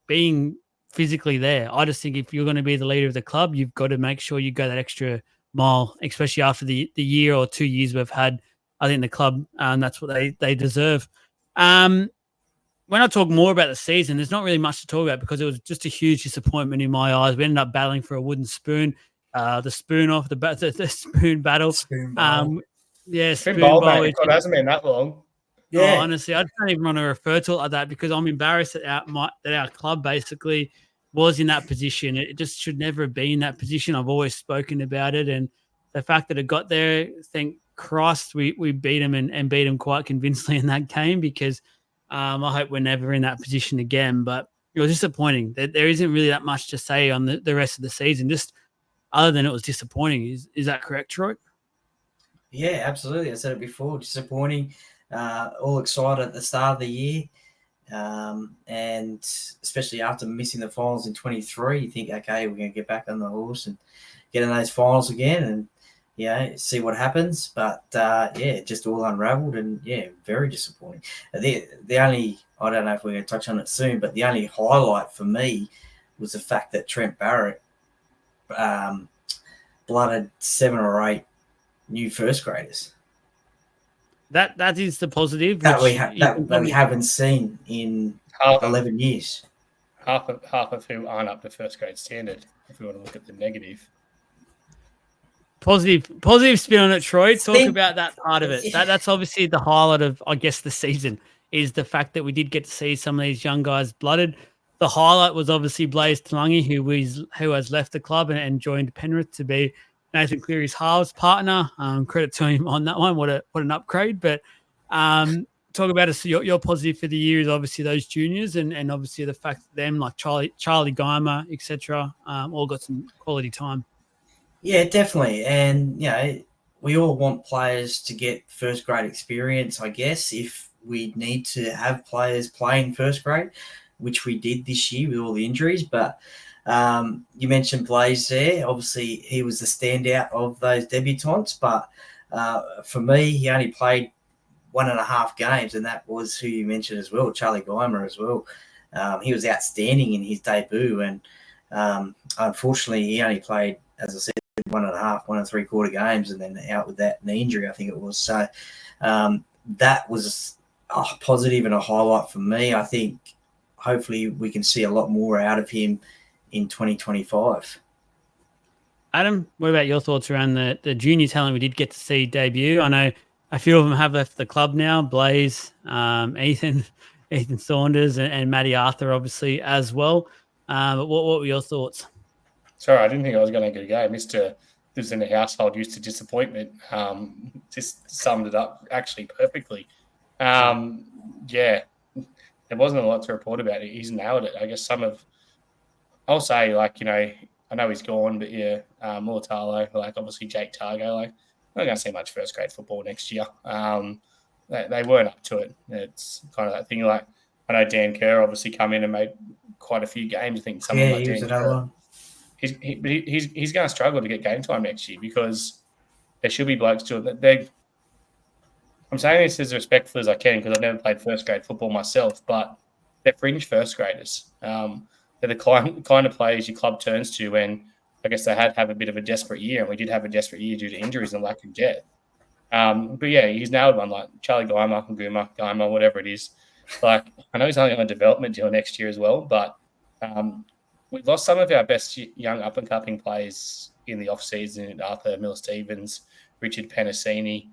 being physically there. I just think if you're going to be the leader of the club, you've got to make sure you go that extra mile, especially after the year or 2 years we've had. I think the club, that's what they deserve. When I talk more about the season, there's not really much to talk about because it was just a huge disappointment in my eyes. We ended up battling for a wooden spoon, the spoon off the spoon battle. Spoon bowl. It's Spoon been bold, bowl. mate. God, hasn't been that long. Yeah. Honestly, I don't even want to refer to it like that because I'm embarrassed that our club basically was in that position. It just should never have been in that position. I've always spoken about it, and the fact that it got there, thank Christ, we beat them and beat them quite convincingly in that game because I hope we're never in that position again. But it was disappointing. There isn't really that much to say on the rest of the season, just other than it was disappointing. Is that correct, Troy? Yeah, absolutely. I said it before. Disappointing. All excited at the start of the year. And especially after missing the finals in 23, you think, okay, we're going to get back on the horse and get in those finals again and, see what happens. But, just all unraveled and, very disappointing. The only, I don't know if we're going to touch on it soon, but the only highlight for me was the fact that Trent Barrett blooded 7 or 8 new first graders. That is the positive That we haven't seen in 11 years. Half of who aren't up to first grade standard, if we want to look at the negative. Positive spin on it, Troy. Talk about that part of it. That's obviously the highlight of, I guess, the season is the fact that we did get to see some of these young guys blooded. The highlight was obviously Blaze Talangi, who has left the club and joined Penrith to be Nathan Cleary's halves partner. Credit to him on that one. What an upgrade. But talk about your positive for the year is obviously those juniors and obviously the fact that them like Charlie Geimer, etc. All got some quality time. Yeah, definitely. And, we all want players to get first grade experience, I guess, if we need to have players playing first grade, which we did this year with all the injuries. But you mentioned Blaze there. Obviously, he was the standout of those debutants. But for me, he only played 1.5 games, and that was who you mentioned as well, Charlie Geimer as well. He was outstanding in his debut, and unfortunately, he only played, as I said, 1.5, 1 3/4 games, and then out with that knee injury, I think it was. So that was a positive and a highlight for me. I think hopefully we can see a lot more out of him in 2025. Adam, what about your thoughts around the junior talent we did get to see debut? I know a few of them have left the club now. Blaze, Ethan Saunders, and Matty Arthur, obviously, as well. But what were your thoughts? Sorry, I didn't think I was going to get a go. Mr. lives in a household used to disappointment. Just summed it up actually perfectly. There wasn't a lot to report about it. He's nailed it. I guess I'll say, I know he's gone, but Mulatalo, obviously Jake Targo, I'm not going to see much first grade football next year. They weren't up to it. It's kind of that thing. I know Dan Kerr obviously come in and made quite a few games. I think someone like Dan Kerr. He's going to struggle to get game time next year because there should be blokes doing that. I'm saying this as respectful as I can because I've never played first grade football myself, but they're fringe first graders. They're the kind of players your club turns to when I guess they have a bit of a desperate year, and we did have a desperate year due to injuries and lack of depth. But he's nailed one, like Charlie Geimer, whatever it is. I know he's only on a development deal next year as well, but we've lost some of our best young up-and-coming players in the off-season, Arthur Miller-Stevens, Richard Penasini,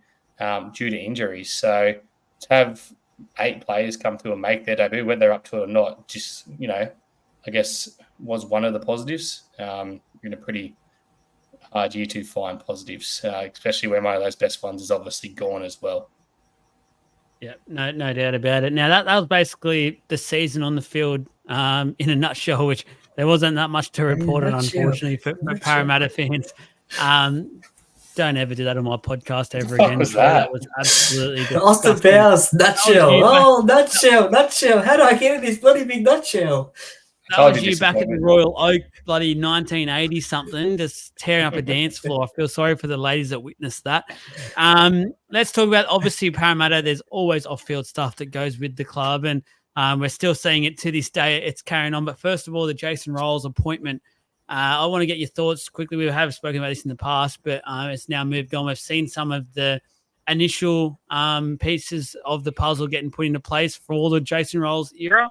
due to injuries. So to have 8 players come through and make their debut, whether they're up to it or not, just, I guess was one of the positives. In a pretty hard year to find positives, especially when one of those best ones is obviously gone as well. Yeah, no doubt about it. Now that was basically the season on the field in a nutshell, which There wasn't that much to report on, nutshell. unfortunately, for Parramatta fans. Don't ever do that on my podcast ever What again. was Troy. that? That was absolutely Austin disgusting. Powers, nutshell. you, Oh, nutshell. How do I get in this bloody big nutshell? That was you back at the Royal Oak, bloody 1980 something, just tearing up a dance floor. I feel sorry for the ladies that witnessed that. Let's talk about, obviously, Parramatta. There's always off-field stuff that goes with the club, and we're still seeing it to this day. It's carrying on. But first of all, the Jason Rolls appointment. I want to get your thoughts quickly. We have spoken about this in the past, but it's now moved on. We've seen some of the initial pieces of the puzzle getting put into place for all the Jason Rolls era.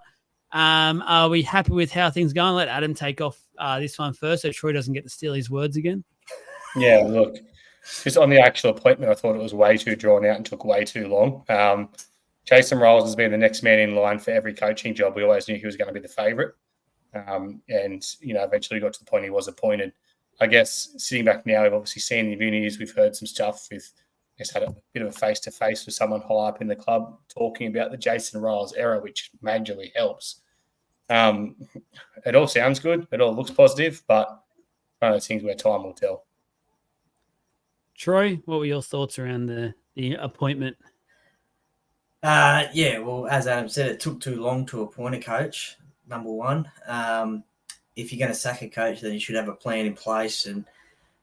Are we happy with how things going? Let Adam take off this one first so Troy doesn't get to steal his words again. Yeah, look, just on the actual appointment, I thought it was way too drawn out and took way too long. Jason Rolls has been the next man in line for every coaching job. We always knew he was going to be the favourite. And, eventually got to the point he was appointed. I guess sitting back now, we've obviously seen the news. We've heard some stuff with, had a bit of a face-to-face with someone high up in the club talking about the Jason Rolls era, which majorly helps. It all sounds good. It all looks positive, but one of those things where time will tell. Troy, what were your thoughts around the appointment? Well, as Adam said, it took too long to appoint a coach, number one. If you're going to sack a coach, then you should have a plan in place and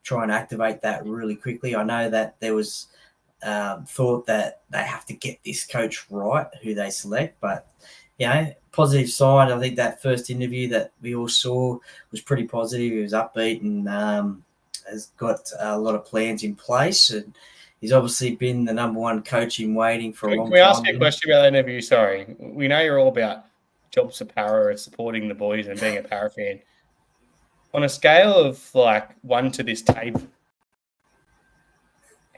try and activate that really quickly. I know that there was thought that they have to get this coach right, who they select, but positive sign. I think that first interview that we all saw was pretty positive. He was upbeat and has got a lot of plans in place, and he's obviously been the number one coach in waiting for a long time. Can we ask you a question about that interview? Sorry, we know you're all about jobs for Para and supporting the boys and being a Para fan. On a scale of like 1 to this tape,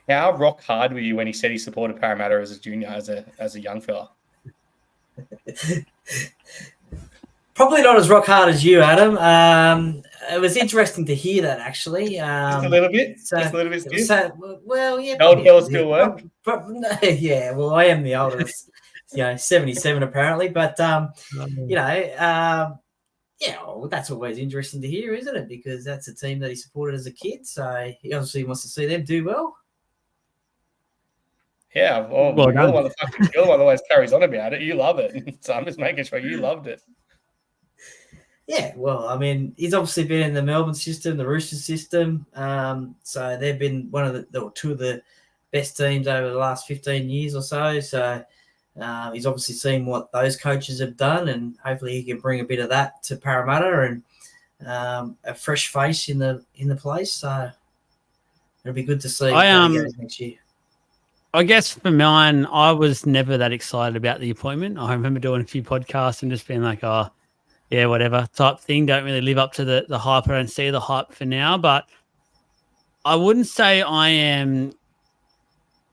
how rock hard were you when he said he supported Parramatta as a junior, as a young fella? Probably not as rock hard as you, Adam. It was interesting to hear that, actually. Just a little bit? Just a little bit stiff? Well, yeah. The old fella still work? Yeah, well, I am the oldest, 77 apparently. But, well, that's always interesting to hear, isn't it? Because that's a team that he supported as a kid. So he obviously wants to see them do well. Yeah, well you're the one that always carries on about it. You love it. So I'm just making sure you loved it. Yeah, well, I mean, he's obviously been in the Melbourne system, the Roosters system. So they've been two of the best teams over the last 15 years or so. So he's obviously seen what those coaches have done, and hopefully he can bring a bit of that to Parramatta and a fresh face in the place. So it'll be good to see how he goes next year. I guess for mine, I was never that excited about the appointment. I remember doing a few podcasts and just being like, oh, yeah, whatever type thing. Don't really live up to the hype. I don't see the hype for now, but I wouldn't say I am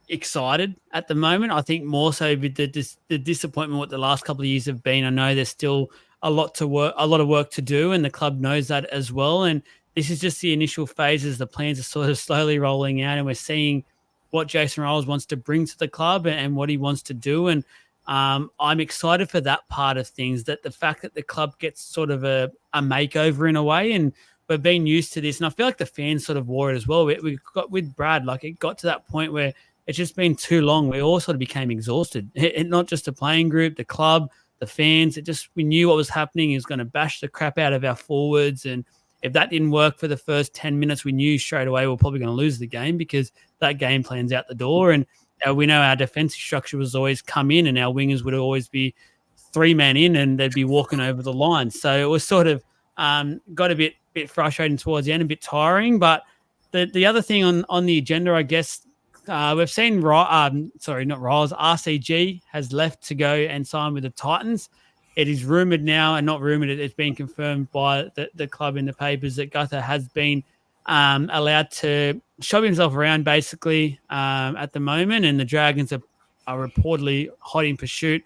excited at the moment. I think more so with the disappointment what the last couple of years have been. I know there's still a lot of work to do, and the club knows that as well. And this is just the initial phases. The plans are sort of slowly rolling out, and we're seeing what Jason Rolls wants to bring to the club and what he wants to do. And I'm excited for that part of things, that the fact that the club gets sort of a makeover in a way, and we've been used to this. And I feel like the fans sort of wore it as well. We got with Brad, like it got to that point where it's just been too long. We all sort of became exhausted. Not just the playing group, the club, the fans. We knew what was happening. He was going to bash the crap out of our forwards. And if that didn't work for the first 10 minutes, we knew straight away we're probably going to lose the game because that game plan's out the door. And we know our defensive structure was always come in, and our wingers would always be 3-man in, and they'd be walking over the line. So it was sort of got a bit frustrating towards the end, a bit tiring. But the other thing on the agenda, I guess, we've seen RCG has left to go and sign with the Titans. It is rumoured now, and not rumoured, it's been confirmed by the club in the papers that Guther has been allowed to shop himself around basically at the moment, and the Dragons are reportedly hot in pursuit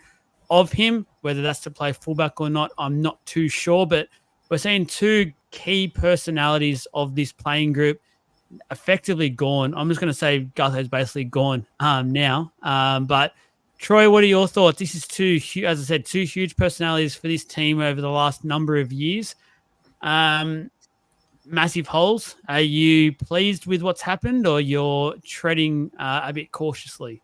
of him. Whether that's to play fullback or not, I'm not too sure, but we're seeing two key personalities of this playing group effectively gone. I'm just going to say Gutho's basically gone now. But Troy, what are your thoughts? This is two huge personalities for this team over the last number of years. Massive holes. Are you pleased with what's happened, or you're treading a bit cautiously?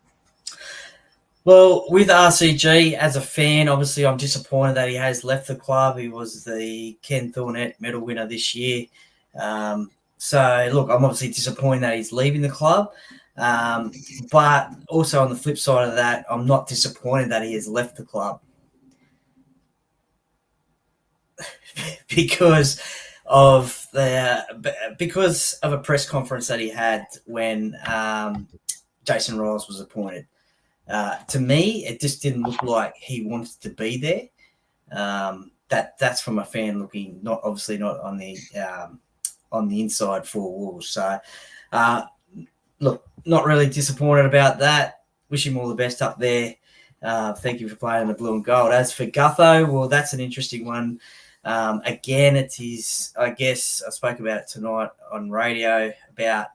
Well, with RCG, as a fan, obviously I'm disappointed that he has left the club. He was the Ken Thornett medal winner this year. So, look, I'm obviously disappointed that he's leaving the club. But also on the flip side of that, I'm not disappointed that he has left the club. because of a press conference that he had when Jason Riles was appointed. To me, it just didn't look like he wanted to be there. That's from a fan looking, not on the inside four walls. So, look, not really disappointed about that. Wish him all the best up there. Thank you for playing in the blue and gold. As for Gutho, well, that's an interesting one. Again, it is, I guess, I spoke about it tonight on radio about,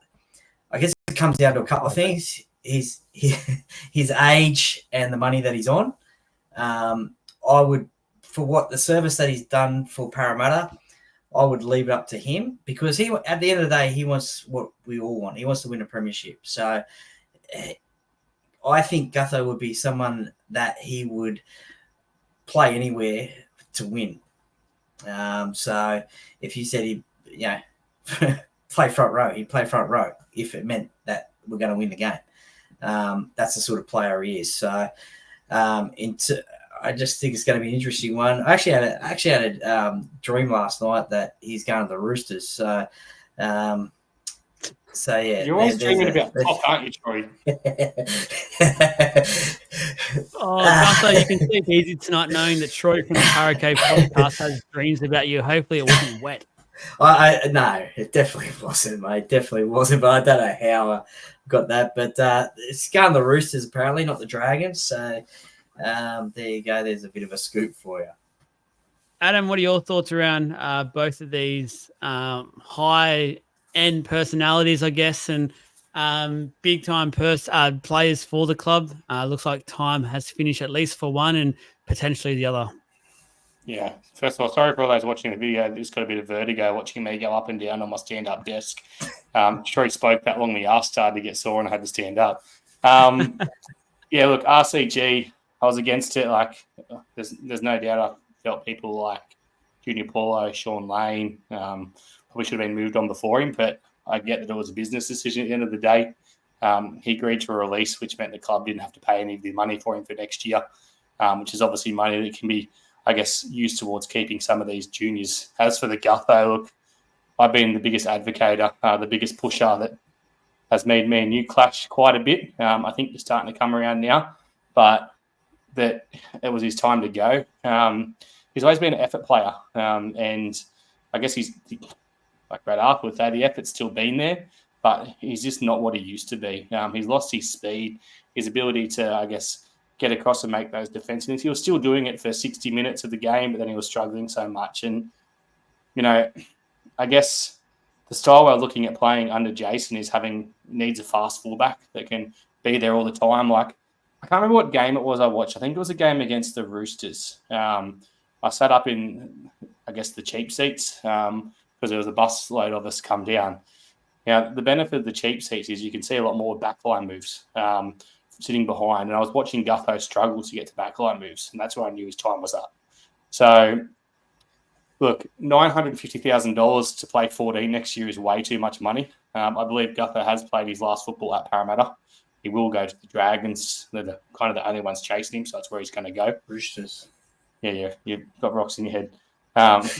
I guess it comes down to a couple of things. His age and the money that he's on. I would, for what the service that he's done for Parramatta, I would leave it up to him, because he, at the end of the day, he wants what we all want. He wants to win a premiership. So I think Gutho would be someone that he would play anywhere to win. So if you said he, play front row, he'd play front row if it meant that we're going to win the game. That's the sort of player he is. So I just think it's going to be an interesting one. I actually had a dream last night that he's going to the Roosters. So yeah. You're always dreaming about top, aren't you, Troy? Gutho, you can see it's easy tonight knowing that Troy from the Parramatta podcast has dreams about you. Hopefully it wasn't wet. No, it definitely wasn't, mate. Definitely wasn't, but I don't know how I got that. But it's going to the Roosters, apparently, not the Dragons. So there you go. There's a bit of a scoop for you. Adam, what are your thoughts around both of these high-end personalities, I guess, and big-time players for the club? Looks like time has finished at least for one and potentially the other. Yeah. First of all, sorry for all those watching the video. Just got a bit of vertigo watching me go up and down on my stand-up desk. Troy spoke that long, the arse started to get sore and I had to stand up. Yeah, look, RCG, I was against it. Like, there's no doubt I felt people like Junior Paulo, Sean Lane, probably should have been moved on before him, but I get that it was a business decision at the end of the day. He agreed to a release, which meant the club didn't have to pay any of the money for him for next year, which is obviously money that can be, I guess, used towards keeping some of these juniors. As for the Gutho, look, I've been the biggest advocator, the biggest pusher that has made me and you clash quite a bit. I think you're starting to come around now, but that it was his time to go. He's always been an effort player, and I guess he's like Brad Arthur with that. The effort's still been there, but he's just not what he used to be. He's lost his speed, his ability to, I guess, get across and make those defensive. He was still doing it for 60 minutes of the game, but then he was struggling so much. And, I guess the style we're looking at playing under Jason is needs a fast fullback that can be there all the time. Like, I can't remember what game it was I watched. I think it was a game against the Roosters. I sat up in, I guess, the cheap seats because there was a bus load of us come down. Now, the benefit of the cheap seats is you can see a lot more backline moves sitting behind. And I was watching Gutho struggle to get to backline moves, and that's where I knew his time was up. So, look, $950,000 to play 14 next year is way too much money. I believe Gutho has played his last football at Parramatta. He will go to the Dragons. They're kind of the only ones chasing him, so that's where he's going to go. Roosters. Yeah, you've got rocks in your head.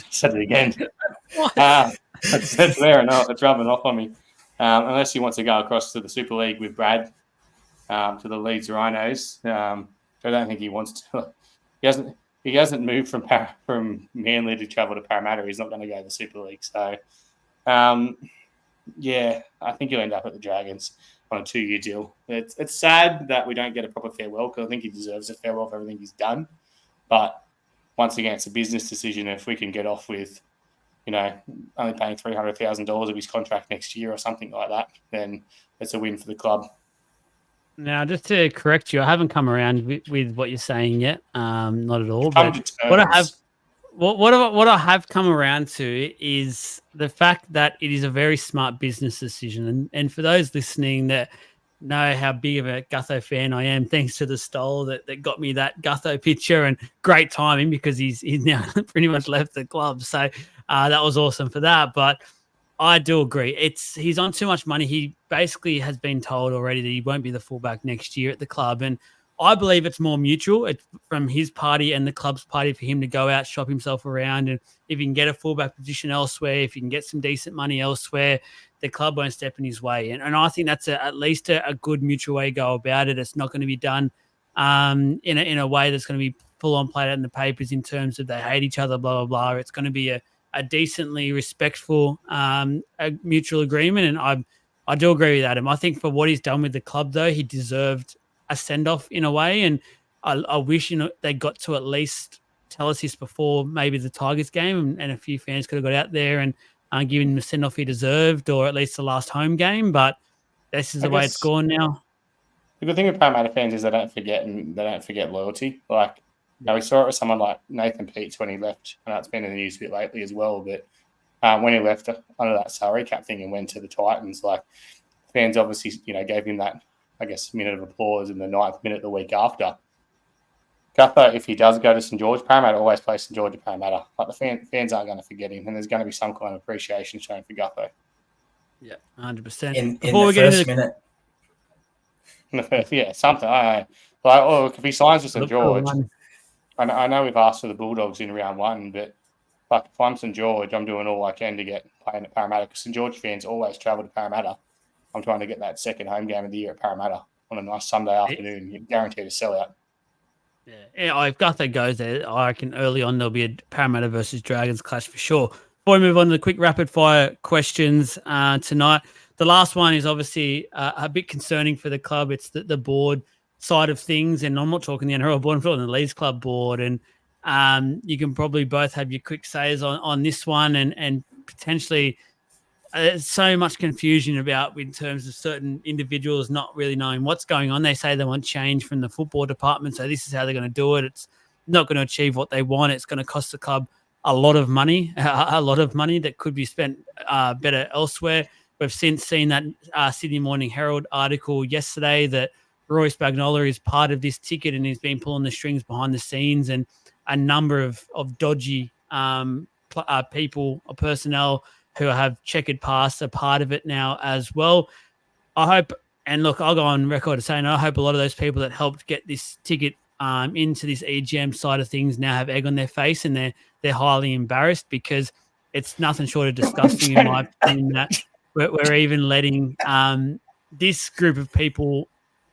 Said it again. That's fair enough. It's rubbing off on me. Unless he wants to go across to the Super League with Brad, to the Leeds Rhinos. I don't think he wants to. He hasn't moved from Manly to travel to Parramatta. He's not going to go to the Super League. So, yeah, I think he'll end up at the Dragons on a 2-year deal. It's sad that we don't get a proper farewell, because I think he deserves a farewell for everything he's done. But once again, it's a business decision. If we can get off with, only paying $300,000 of his contract next year or something like that, then it's a win for the club. Now, just to correct you, I haven't come around with what you're saying yet. Not at all. But what I have, What I have come around to is the fact that it is a very smart business decision. And for those listening that know how big of a Gutho fan I am, thanks to the stole that got me that Gutho picture, and great timing because he's now pretty much left the club. So that was awesome for that. But I do agree. He's on too much money. He basically has been told already that he won't be the fullback next year at the club. And I believe it's more mutual. It's from his party and the club's party for him to go out, shop himself around. And if he can get a fullback position elsewhere, if he can get some decent money elsewhere, the club won't step in his way. And I think that's at least a good mutual way to go about it. It's not going to be done in a way that's going to be full on played out in the papers in terms of they hate each other, blah, blah, blah. It's going to be a decently respectful a mutual agreement. And I do agree with Adam. I think for what he's done with the club, though, he deserved a send-off in a way. And I wish they got to at least tell us this before maybe the Tigers game, and a few fans could have got out there and given him the send-off he deserved, or at least the last home game. But this is the way it's gone now. The good thing with Parramatta fans is they don't forget loyalty. Like, we saw it with someone like Nathan Peets when he left. I know it's been in the news a bit lately as well, but when he left under that salary cap thing and went to the Titans, like, fans obviously, gave him that, I guess, minute of applause in the 9th minute the week after. Gutho, if he does go to St George, Parramatta always plays St George at Parramatta. Like, the fans aren't going to forget him, and there's going to be some kind of appreciation shown for Gutho. Yeah, 100%. In the first minute. Yeah, something. I don't know. Like, if he signs with St George, I know we've asked for the Bulldogs in round 1, but like, if I'm St George, I'm doing all I can to get playing at Parramatta, because St George fans always travel to Parramatta. I'm trying to get that second home game of the year at Parramatta on a nice Sunday afternoon. You're guaranteed to sell out. Yeah, if Gutho goes there, I reckon early on there'll be a Parramatta versus Dragons clash for sure. Before we move on to the quick rapid-fire questions tonight, the last one is obviously a bit concerning for the club. It's the board side of things, and I'm not talking the NRL board, I'm talking the Leeds Club board, and you can probably both have your quick says on this one, and potentially there's so much confusion about in terms of certain individuals not really knowing what's going on. They say they want change from the football department, so this is how they're going to do it. It's not going to achieve what they want. It's going to cost the club a lot of money that could be spent better elsewhere. We've since seen that Sydney Morning Herald article yesterday that Roy Spagnola is part of this ticket and he's been pulling the strings behind the scenes, and a number of dodgy people or personnel who have checkered past are part of it now as well. I hope, and look, I'll go on record as saying I hope a lot of those people that helped get this ticket into this EGM side of things now have egg on their face, and they're highly embarrassed, because it's nothing short of disgusting in my opinion that we're even letting this group of people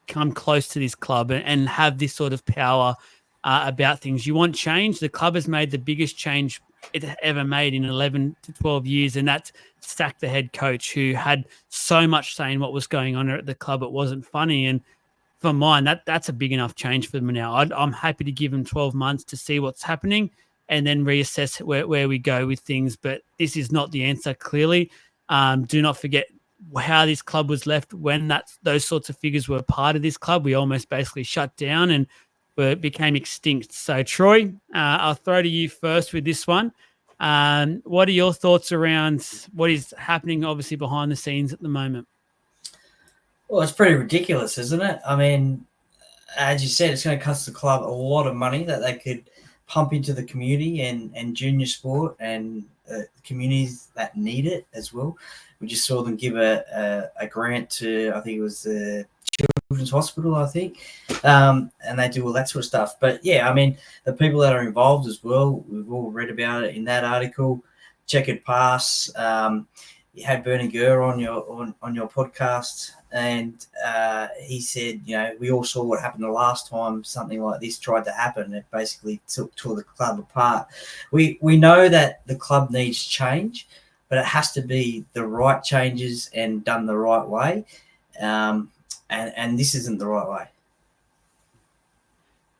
come close to this club and have this sort of power about things. You want change? The club has made the biggest change it ever made in 11 to 12 years, and that's sacked the head coach who had so much say in what was going on at the club. It wasn't funny, and for mine, that's a big enough change for them now. I'm happy to give them 12 months to see what's happening and then reassess where we go with things, but this is not the answer, clearly. Do not forget how this club was left when those sorts of figures were part of this club. We almost basically shut down and became extinct. So, Troy, I'll throw to you first with this one. What are your thoughts around what is happening, obviously, behind the scenes at the moment? Well, it's pretty ridiculous, isn't it? I mean, as you said, it's going to cost the club a lot of money that they could pump into the community and junior sport and communities that need it as well. We just saw them give a grant to, I think it was the Children's Hospital, I think, and they do all that sort of stuff. But yeah, I mean, the people that are involved as well, we've all read about it in that article. Checkered pass. You had Bernie Gurr on your podcast, and he said, we all saw what happened the last time something like this tried to happen. It basically tore the club apart. We know that the club needs change, but it has to be the right changes and done the right way. And this isn't the right way.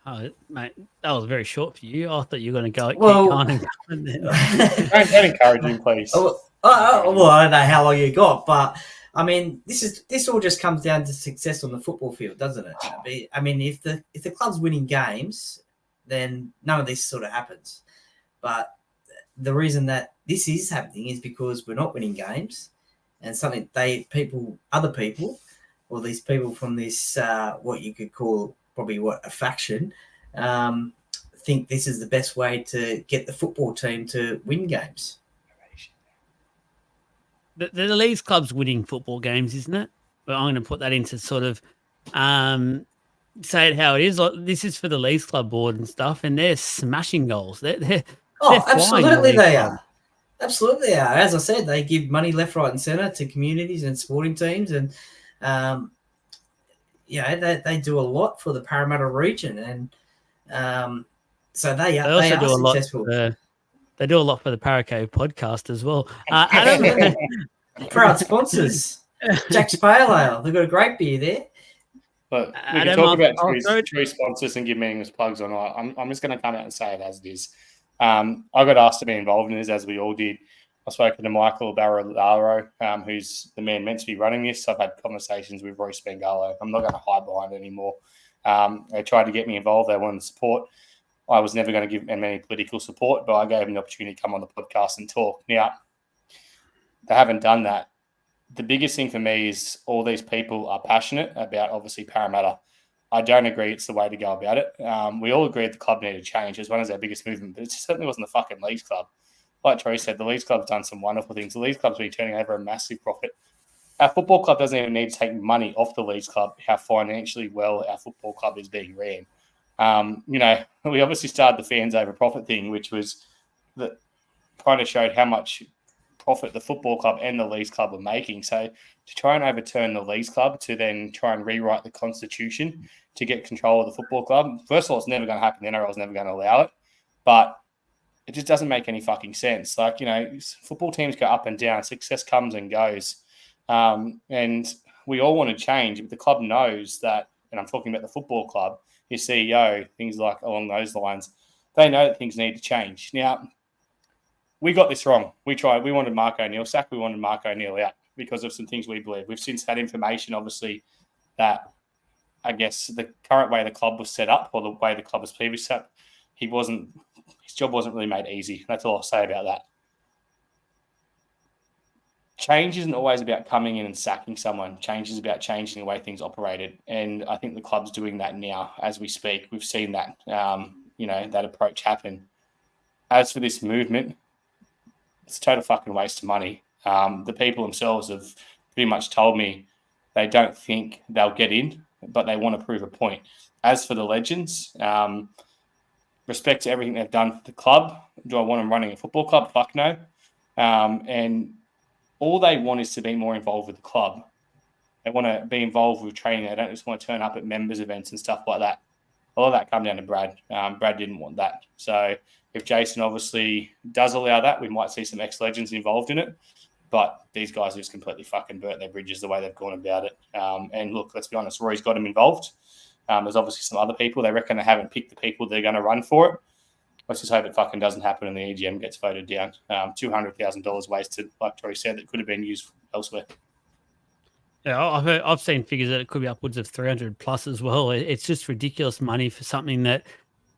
Oh, mate, that was very short for you. I thought you were going to go. Well, Don't encourage him, please. Well, I don't know how long you got, but I mean, this all just comes down to success on the football field, doesn't it? I mean, if the club's winning games, then none of this sort of happens. But the reason that this is happening is because we're not winning games, and something other people, or these people from this, what you could call probably a faction, think this is the best way to get the football team to win games. The Leagues Club's winning football games, isn't it? But I'm going to put that into sort of say it how it is. Like, this is for the Leagues Club board and stuff, and they're smashing goals. They're Absolutely the they Club. are. Absolutely they are. As I said, they give money left, right, and centre to communities and sporting teams, and they do a lot for the Parramatta region, and so they are successful. They do a lot for the Paracave podcast as well. Adam, proud sponsors. Jack's Pale Ale. They've got a great beer there. But we can talk about true sponsors and give meaningless plugs or not. I'm just going to come out and say it as it is. I got asked to be involved in this, as we all did. I've spoken to Michael Barralaro, who's the man meant to be running this. I've had conversations with Royce Bengalo. I'm not going to hide behind it anymore. They tried to get me involved. They wanted support. I was never going to give them any political support, but I gave them the opportunity to come on the podcast and talk. Now, they haven't done that. The biggest thing for me is all these people are passionate about, obviously, Parramatta. I don't agree it's the way to go about it. We all agree the club needed to change. It's one of our biggest movement, but it certainly wasn't the fucking Leagues Club. Like Troy said, the Leagues Club's done some wonderful things. The Leagues Club's been turning over a massive profit. Our football club doesn't even need to take money off the Leagues Club, how financially well our football club is being ran. We obviously started the fans over profit thing, which was that kind of showed how much profit the football club and the Leagues Club were making. So to try and overturn the Leagues Club, to then try and rewrite the constitution to get control of the football club, first of all, it's never going to happen. The NRL is never going to allow it. But it just doesn't make any fucking sense. Like, football teams go up and down. Success comes and goes. And we all want to change. But the club knows that, and I'm talking about the football club, your CEO, things like along those lines, they know that things need to change. Now, we got this wrong. We tried. We wanted Mark O'Neill sacked. We wanted Mark O'Neill out because of some things we believe. We've since had information, obviously, that I guess the current way the club was set up, or the way the club was previously set up, his job wasn't really made easy. That's all I'll say about that. Change isn't always about coming in and sacking someone. Change is about changing the way things operated. And I think the club's doing that now as we speak. We've seen that, that approach happen. As for this movement, it's a total fucking waste of money. The people themselves have pretty much told me they don't think they'll get in, but they want to prove a point. As for the legends, respect to everything they've done for the club. Do I want them running a football club? Fuck no. And all they want is to be more involved with the club. They want to be involved with training. They don't just want to turn up at members' events and stuff like that. A lot of that come down to Brad. Brad didn't want that. So if Jason obviously does allow that, we might see some ex-legends involved in it. But these guys have just completely fucking burnt their bridges the way they've gone about it. And look, let's be honest, Roy's got him involved. There's obviously some other people. They reckon they haven't picked the people they're going to run for it. Let's just hope it fucking doesn't happen and the EGM gets voted down. $200,000 wasted, like Tori said, that could have been used elsewhere. Yeah, I've seen figures that it could be upwards of 300 plus as well. It's just ridiculous money for something that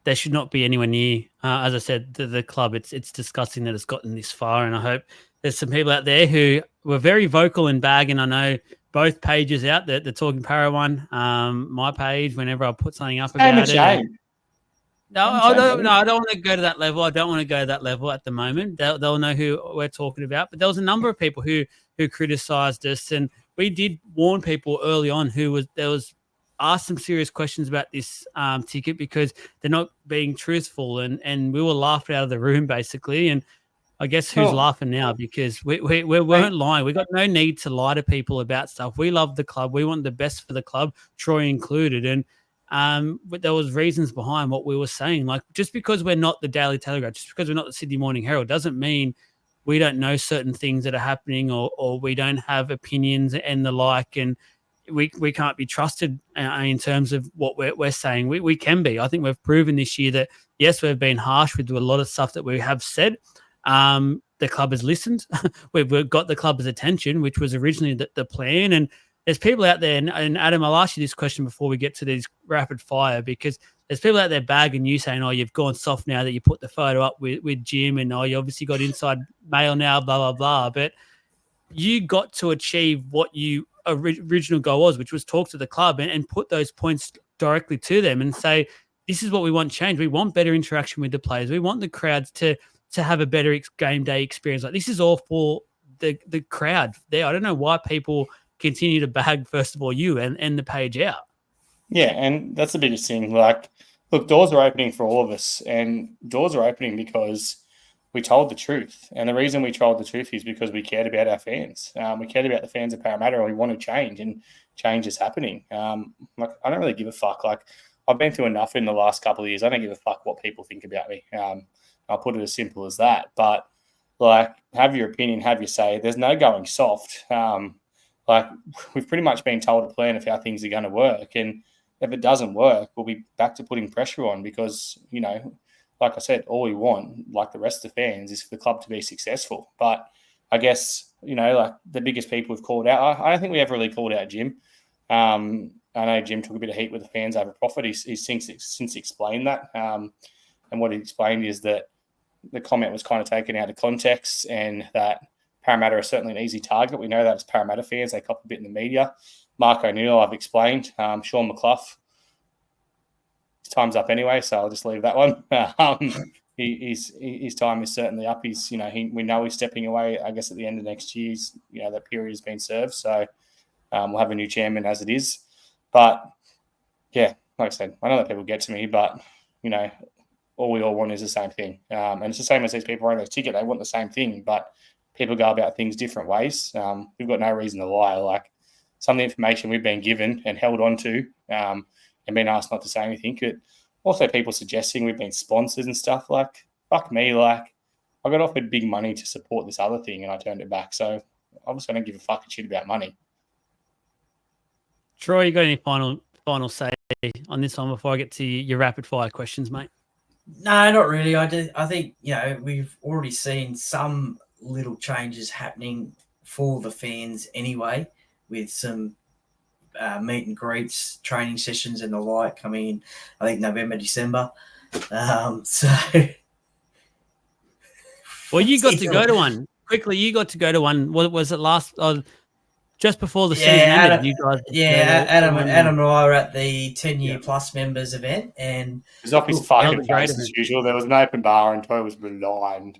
there should not be anywhere near. As I said, the club, it's disgusting that it's gotten this far, and I hope there's some people out there who were very vocal in bagging. I know both pages out, the Talking Para one, my page, whenever I put something up about it. No, I don't want to go to that level. I don't want to go to that level at the moment. They'll know who we're talking about. But there was a number of people who criticised us, and we did warn people early on asked some serious questions about this ticket because they're not being truthful, and we were laughed out of the room basically. And I guess who's laughing now, because we weren't lying. We got no need to lie to people about stuff. We love the club. We want the best for the club, Troy included, and. But there was reasons behind what we were saying. Like, just because we're not the Daily Telegraph, just because we're not the Sydney Morning Herald, doesn't mean we don't know certain things that are happening, or we don't have opinions and the like, and we can't be trusted in terms of what we're saying. We can be. I think we've proven this year that, yes, we've been harsh with a lot of stuff that we have said. The club has listened. We've got the club's attention, which was originally the plan, and there's people out there, and Adam, I'll ask you this question before we get to these rapid fire, because there's people out there bagging you saying, oh, you've gone soft now that you put the photo up with Jim, and oh, you obviously got inside mail now, blah, blah, blah. But you got to achieve what you original goal was, which was talk to the club and put those points directly to them and say, this is what we want change. We want better interaction with the players. We want the crowds to have a better game day experience. Like, this is all for the crowd there. I don't know why people continue to bag, first of all, you and the page out. Yeah, and that's the biggest thing. Like, look, doors are opening for all of us, and doors are opening because we told the truth. And the reason we told the truth is because we cared about our fans. We cared about the fans of Parramatta, and we want to change, and change is happening. Like, I don't really give a fuck. Like, I've been through enough in the last couple of years. I don't give a fuck what people think about me. I'll put it as simple as that. But, like, have your opinion, have your say. There's no going soft. Like, we've pretty much been told a plan of how things are going to work. And if it doesn't work, we'll be back to putting pressure on because, you know, like I said, all we want, like the rest of the fans, is for the club to be successful. But I guess, you know, like the biggest people we've called out, I don't think we ever really called out Jim. I know Jim took a bit of heat with the fans over profit. He's since explained that. And what he explained is that the comment was kind of taken out of context and that Parramatta are certainly an easy target. We know that as Parramatta fans. They cop a bit in the media. Mark O'Neill, I've explained. Sean McClough, his time's up anyway, so I'll just leave that one. His time is certainly up. He's, you know, we know he's stepping away. I guess at the end of next year, you know, that period has been served. So we'll have a new chairman as it is. But yeah, like I said, I know that people get to me, but you know, all we all want is the same thing. And it's the same as these people running those ticket. They want the same thing, but people go about things different ways. We've got no reason to lie. Like, some of the information we've been given and held on to and been asked not to say anything. But also people suggesting we've been sponsors and stuff. Like, fuck me. Like, I got offered big money to support this other thing and I turned it back. So obviously I don't give a fucking shit about money. Troy, you got any final say on this one before I get to your rapid fire questions, mate? No, not really. I think, you know, we've already seen some little changes happening for the fans anyway, with some meet and greets, training sessions and the like coming in, I think, November, December. So... Well, you got to go to one. Quickly, you got to go to one. What was it last... just before the season ended, you guys... Adam and I were at the 10-year plus members event, and it was off his fucking face as usual. There was an open bar and Troy was blind.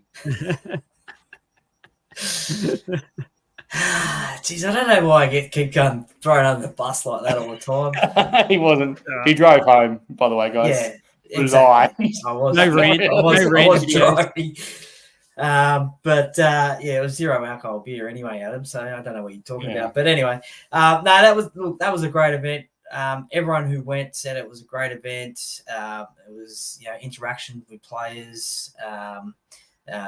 Jeez, I don't know why I keep getting thrown under the bus like that all the time. He wasn't. He drove home, by the way, guys. Yeah, exactly. I was driving. But it was zero alcohol beer anyway, Adam. So I don't know what you're talking about. But anyway, that was a great event. Everyone who went said it was a great event. It was, you know, interaction with players.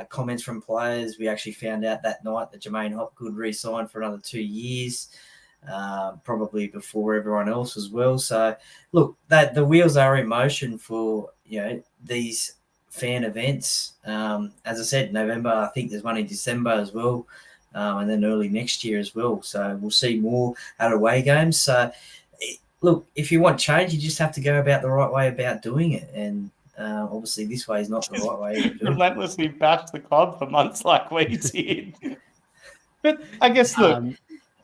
Comments from players. We actually found out that night that Jermaine Hopgood re-signed for another 2 years, probably before everyone else as well. So, look, that the wheels are in motion for, you know, these fan events. As I said, November. I think there's one in December as well, and then early next year as well. So we'll see more at away games. So, look, if you want change, you just have to go about the right way about doing it, and obviously this way is not the right way to do it. Relentlessly bash the club for months like we did. But I guess, look,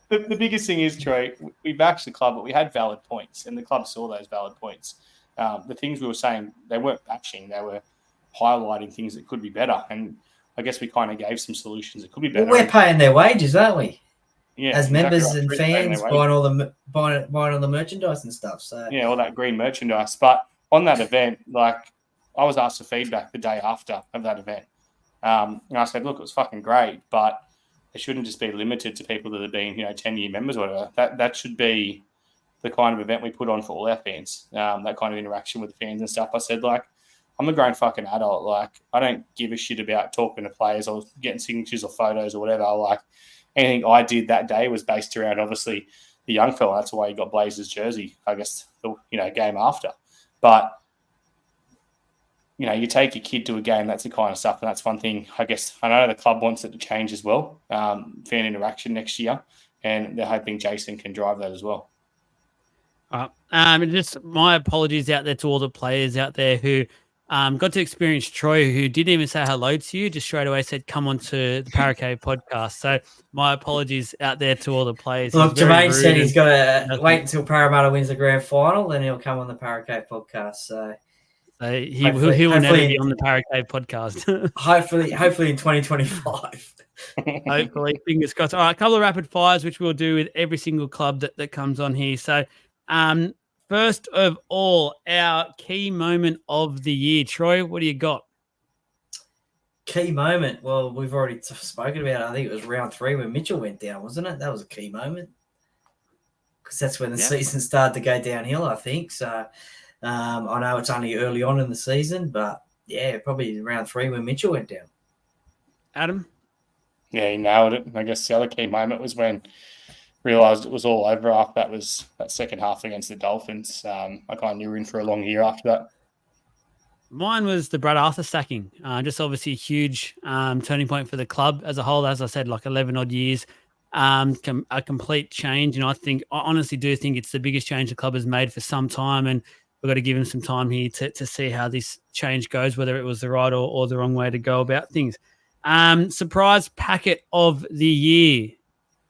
the biggest thing is, Troy, we bashed the club, but we had valid points, and the club saw those valid points. The things we were saying, they weren't bashing, they were highlighting things that could be better. And I guess we kind of gave some solutions that could be better. Well, we're paying their wages, aren't we? Yeah, as members and fans, buying all the merchandise and stuff. So yeah, all that green merchandise. But on that event, like, I was asked for feedback the day after of that event. And I said, look, it was fucking great, but it shouldn't just be limited to people that have been, 10-year members or whatever. That should be the kind of event we put on for all our fans, that kind of interaction with the fans and stuff. I said, like, I'm a grown fucking adult. Like, I don't give a shit about talking to players or getting signatures or photos or whatever. Like, anything I did that day was based around, obviously, the young fella. That's why he got Blazers jersey, I guess, the game after. But you take your kid to a game, that's the kind of stuff, and that's one thing, I guess. I know the club wants it to change as well, fan interaction next year, and they're hoping Jason can drive that as well. And just my apologies out there to all the players out there who got to experience Troy, who didn't even say hello to you, just straight away said, come on to the Parramatta podcast. So my apologies out there to all the players. Look, Jermaine said he's got to nothing. wait until Parramatta wins the grand final, then he'll come on the Parramatta podcast. So he will never be on the Parramatta podcast. hopefully in 2025. Hopefully, fingers crossed. All right, a couple of rapid fires, which we'll do with every single club that comes on here. So, first of all, our key moment of the year. Troy, what do you got? Key moment. Well, we've already spoken about it. I think it was round 3 when Mitchell went down, wasn't it? That was a key moment because that's when the season started to go downhill, I think. So, I know it's only early on in the season, but yeah, probably round 3 when Mitchell went down. Adam? Yeah, he nailed it. I guess the other key moment was when realised it was all over after that second half against the Dolphins. I kind of knew we were in for a long year after that. Mine was the Brad Arthur sacking. Just obviously a huge turning point for the club as a whole. As I said, like 11 odd years, a complete change. And I honestly do think it's the biggest change the club has made for some time. And we've got to give him some time here to see how this change goes, whether it was the right or the wrong way to go about things. Surprise packet of the year.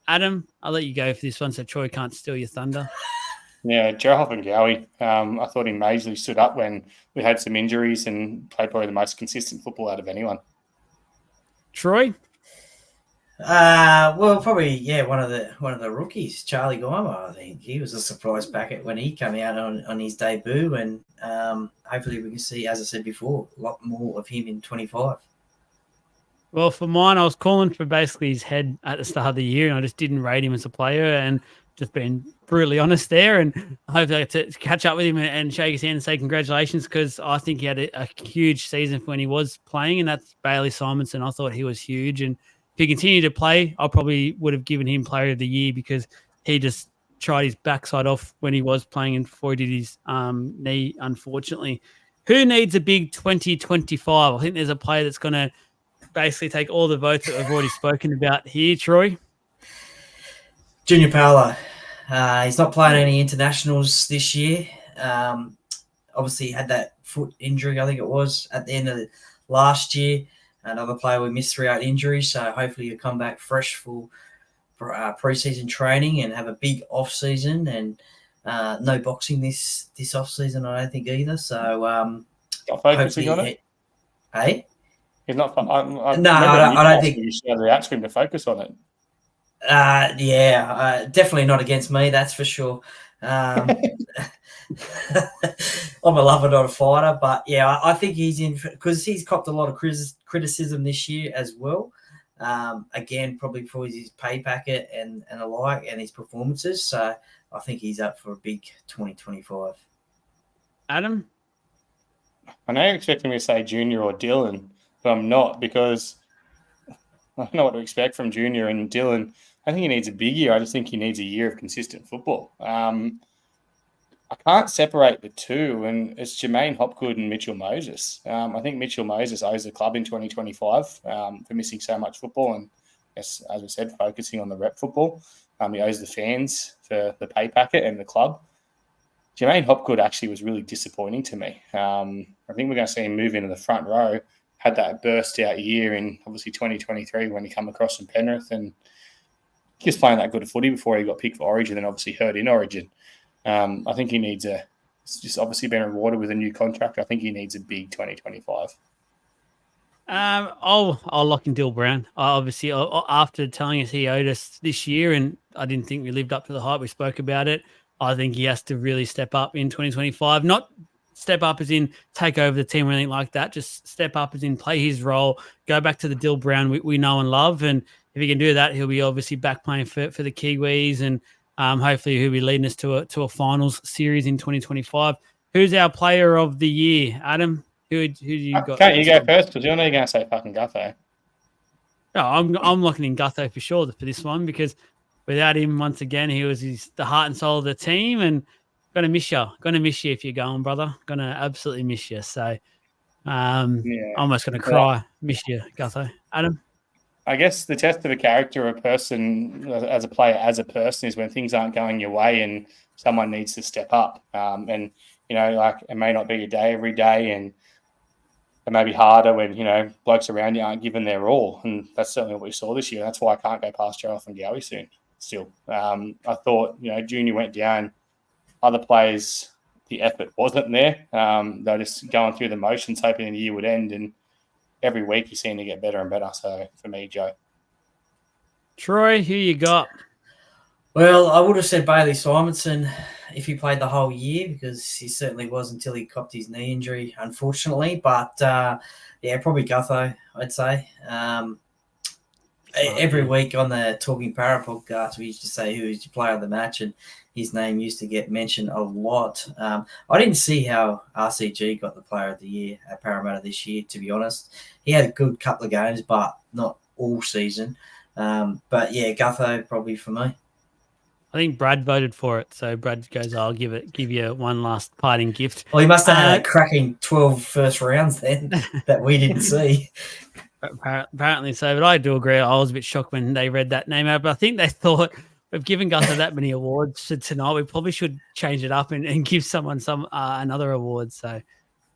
Adam, I'll let you go for this one so Troy can't steal your thunder. Yeah, Gerald and Gowie. I thought he majorly stood up when we had some injuries and played probably the most consistent football out of anyone. Troy? Well, probably one of the rookies, Charlie Guymer. I think he was a surprise packet when he came out on his debut, and hopefully we can see, as I said before, a lot more of him in 25. Well, for mine, I was calling for basically his head at the start of the year, and I just didn't rate him as a player, and just being brutally honest there. And I hope to catch up with him and shake his hand and say congratulations, because I think he had a huge season when he was playing, and that's Bailey Simonson. I thought he was huge, and if he continued to play, I probably would have given him Player of the Year because he just tried his backside off when he was playing and before he did his knee, unfortunately. Who needs a big 2025? I think there's a player that's going to basically take all the votes that we've already spoken about here, Troy. Junior Paolo. He's not playing any internationals this year. Obviously, he had that foot injury, I think it was, at the end of the last year. Another player we missed throughout injury, so hopefully he'll come back fresh for pre-season training and have a big off-season. And no boxing this off-season, I don't think, either. So not focusing on it? Hey? He's not. I don't think you should ask him to focus on it. Definitely not against me. That's for sure. I'm a lover, not a fighter, but yeah, I think he's in because he's copped a lot of criticism this year as well. Again, probably for his pay packet and the like, and his performances. So I think he's up for a big 2025. Adam, I know you're expecting me to say Junior or Dylan, but I'm not, because I don't know what to expect from Junior and Dylan. I think he needs a big year. I just think he needs a year of consistent football. I can't separate the two, and it's Jermaine Hopgood and Mitchell Moses. I think Mitchell Moses owes the club in 2025 for missing so much football and, as I said, focusing on the rep football. He owes the fans for the pay packet and the club. Jermaine Hopgood actually was really disappointing to me. I think we're going to see him move into the front row. Had that burst out year in obviously 2023 when he come across from Penrith, and he was playing that good of footy before he got picked for Origin and obviously hurt in Origin. I think he needs it's just obviously been rewarded with a new contract. I think he needs a big 2025. I'll lock in Dill Brown. Obviously, after telling us he owed us this year, and I didn't think we lived up to the hype. We spoke about it. I think he has to really step up in 2025. Not step up as in take over the team or anything like that. Just step up as in play his role. Go back to the Dill Brown we know and love. And if he can do that, he'll be obviously back playing for the Kiwis, and hopefully he'll be leading us to a finals series in 2025. Who's our player of the year, Adam? Who do you got? Can't you go first? Because you know you're going to say fucking Gutho. No, I'm locking in Gutho for sure for this one, because without him, once again, he was the heart and soul of the team, and gonna miss you. Gonna miss you if you're going, brother. Gonna absolutely miss you. So, almost gonna cry. Miss you, Gutho. Adam. I guess the test of a character, a person, as a player, as a person, is when things aren't going your way and someone needs to step up. And, like it may not be your day every day, and it may be harder when, blokes around you aren't giving their all. And that's certainly what we saw this year. That's why I can't go past Jonathan Gowie soon still. I thought, Junior went down. Other players, the effort wasn't there. They're just going through the motions, hoping the year would end. And every week you seem to get better and better. So for me, Joe. Troy, who you got? Well, I would have said Bailey Simonson if he played the whole year, because he certainly was until he copped his knee injury, unfortunately. But, probably Gutho, I'd say. Every week on the Talking Para podcast, we used to say who is your player of the match, and his name used to get mentioned a lot. I didn't see how RCG got the player of the year at Parramatta this year, to be honest. He had a good couple of games, but not all season. But yeah, Gutho probably for me. I think Brad voted for it, so Brad goes, "I'll give you one last parting gift." Well, he must have had a cracking 12 first rounds then that we didn't see. Apparently so, but I do agree. I was a bit shocked when they read that name out, but I think they thought we've given Gutho that many awards for tonight. We probably should change it up and give someone another award. So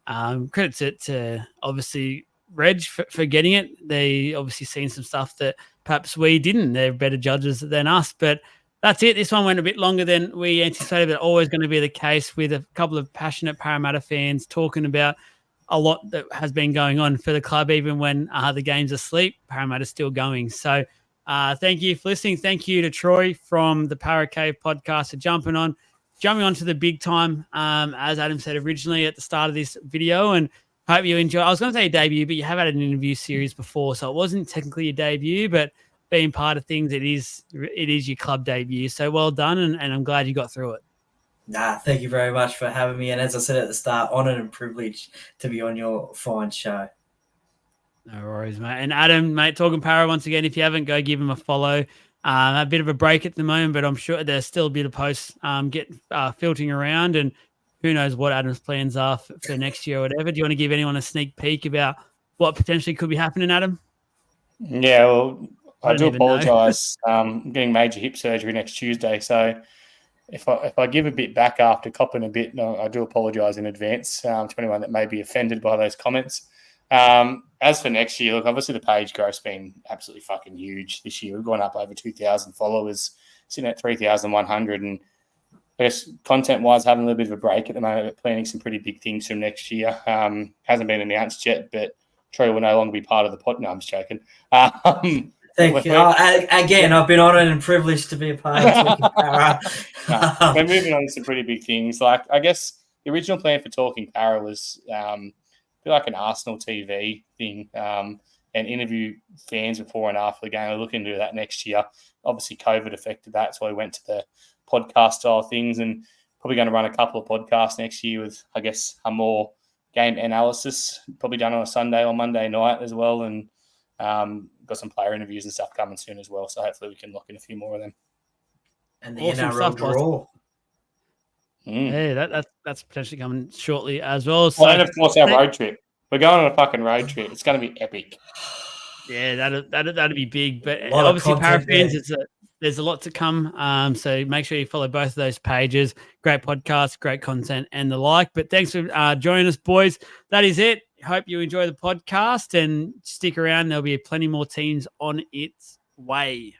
credit to obviously Reg for getting it. They obviously seen some stuff that perhaps we didn't. They're better judges than us, but that's it. This one went a bit longer than we anticipated, but always going to be the case with a couple of passionate Parramatta fans talking about a lot that has been going on for the club, even when the game's asleep. Parramatta's still going. So thank you for listening. Thank you to Troy from the Para Cave podcast for jumping on to the big time, as Adam said originally at the start of this video. And hope you enjoy. I was going to say your debut, but you have had an interview series before, so it wasn't technically your debut, but being part of things, it is your club debut. So well done, and I'm glad you got through it. Thank you very much for having me. And as I said at the start, honoured and privileged to be on your fine show. No worries, mate. And Adam, mate, Talking Para once again. If you haven't, go give him a follow. A bit of a break at the moment, but I'm sure there's still a bit of posts filtering around, and who knows what Adam's plans are for next year or whatever. Do you want to give anyone a sneak peek about what potentially could be happening, Adam? Yeah, well, I do apologise. I'm getting major hip surgery next Tuesday, so if I give a bit back after copping a bit, no, I do apologise in advance to anyone that may be offended by those comments. As for next year, look, obviously the page growth's been absolutely fucking huge this year. We've gone up over 2,000 followers, sitting at 3,100, and I guess content-wise, having a little bit of a break at the moment, but planning some pretty big things from next year. Hasn't been announced yet, but Troy will no longer be part of the pod. No, I'm just joking. Thank you. Again, I've been honoured and privileged to be a part of Talking Para. We're moving on to some pretty big things. Like, I guess the original plan for Talking Para was be like an Arsenal TV thing and interview fans before and after the game. We're looking to do that next year. Obviously, COVID affected that, so we went to the podcast style things, and probably going to run a couple of podcasts next year with, I guess, a more game analysis, probably done on a Sunday or Monday night as well, and got some player interviews and stuff coming soon as well. So hopefully we can lock in a few more of them. And the awesome NRL draw. Yeah, that's potentially coming shortly as well. So, and of course our road trip. We're going on a fucking road trip. It's going to be epic. Yeah, that'd be big. But obviously, Para fans, there's a lot to come. So make sure you follow both of those pages. Great podcast, great content, and the like. But thanks for joining us, boys. That is it. Hope you enjoy the podcast and stick around. There'll be plenty more teams on its way.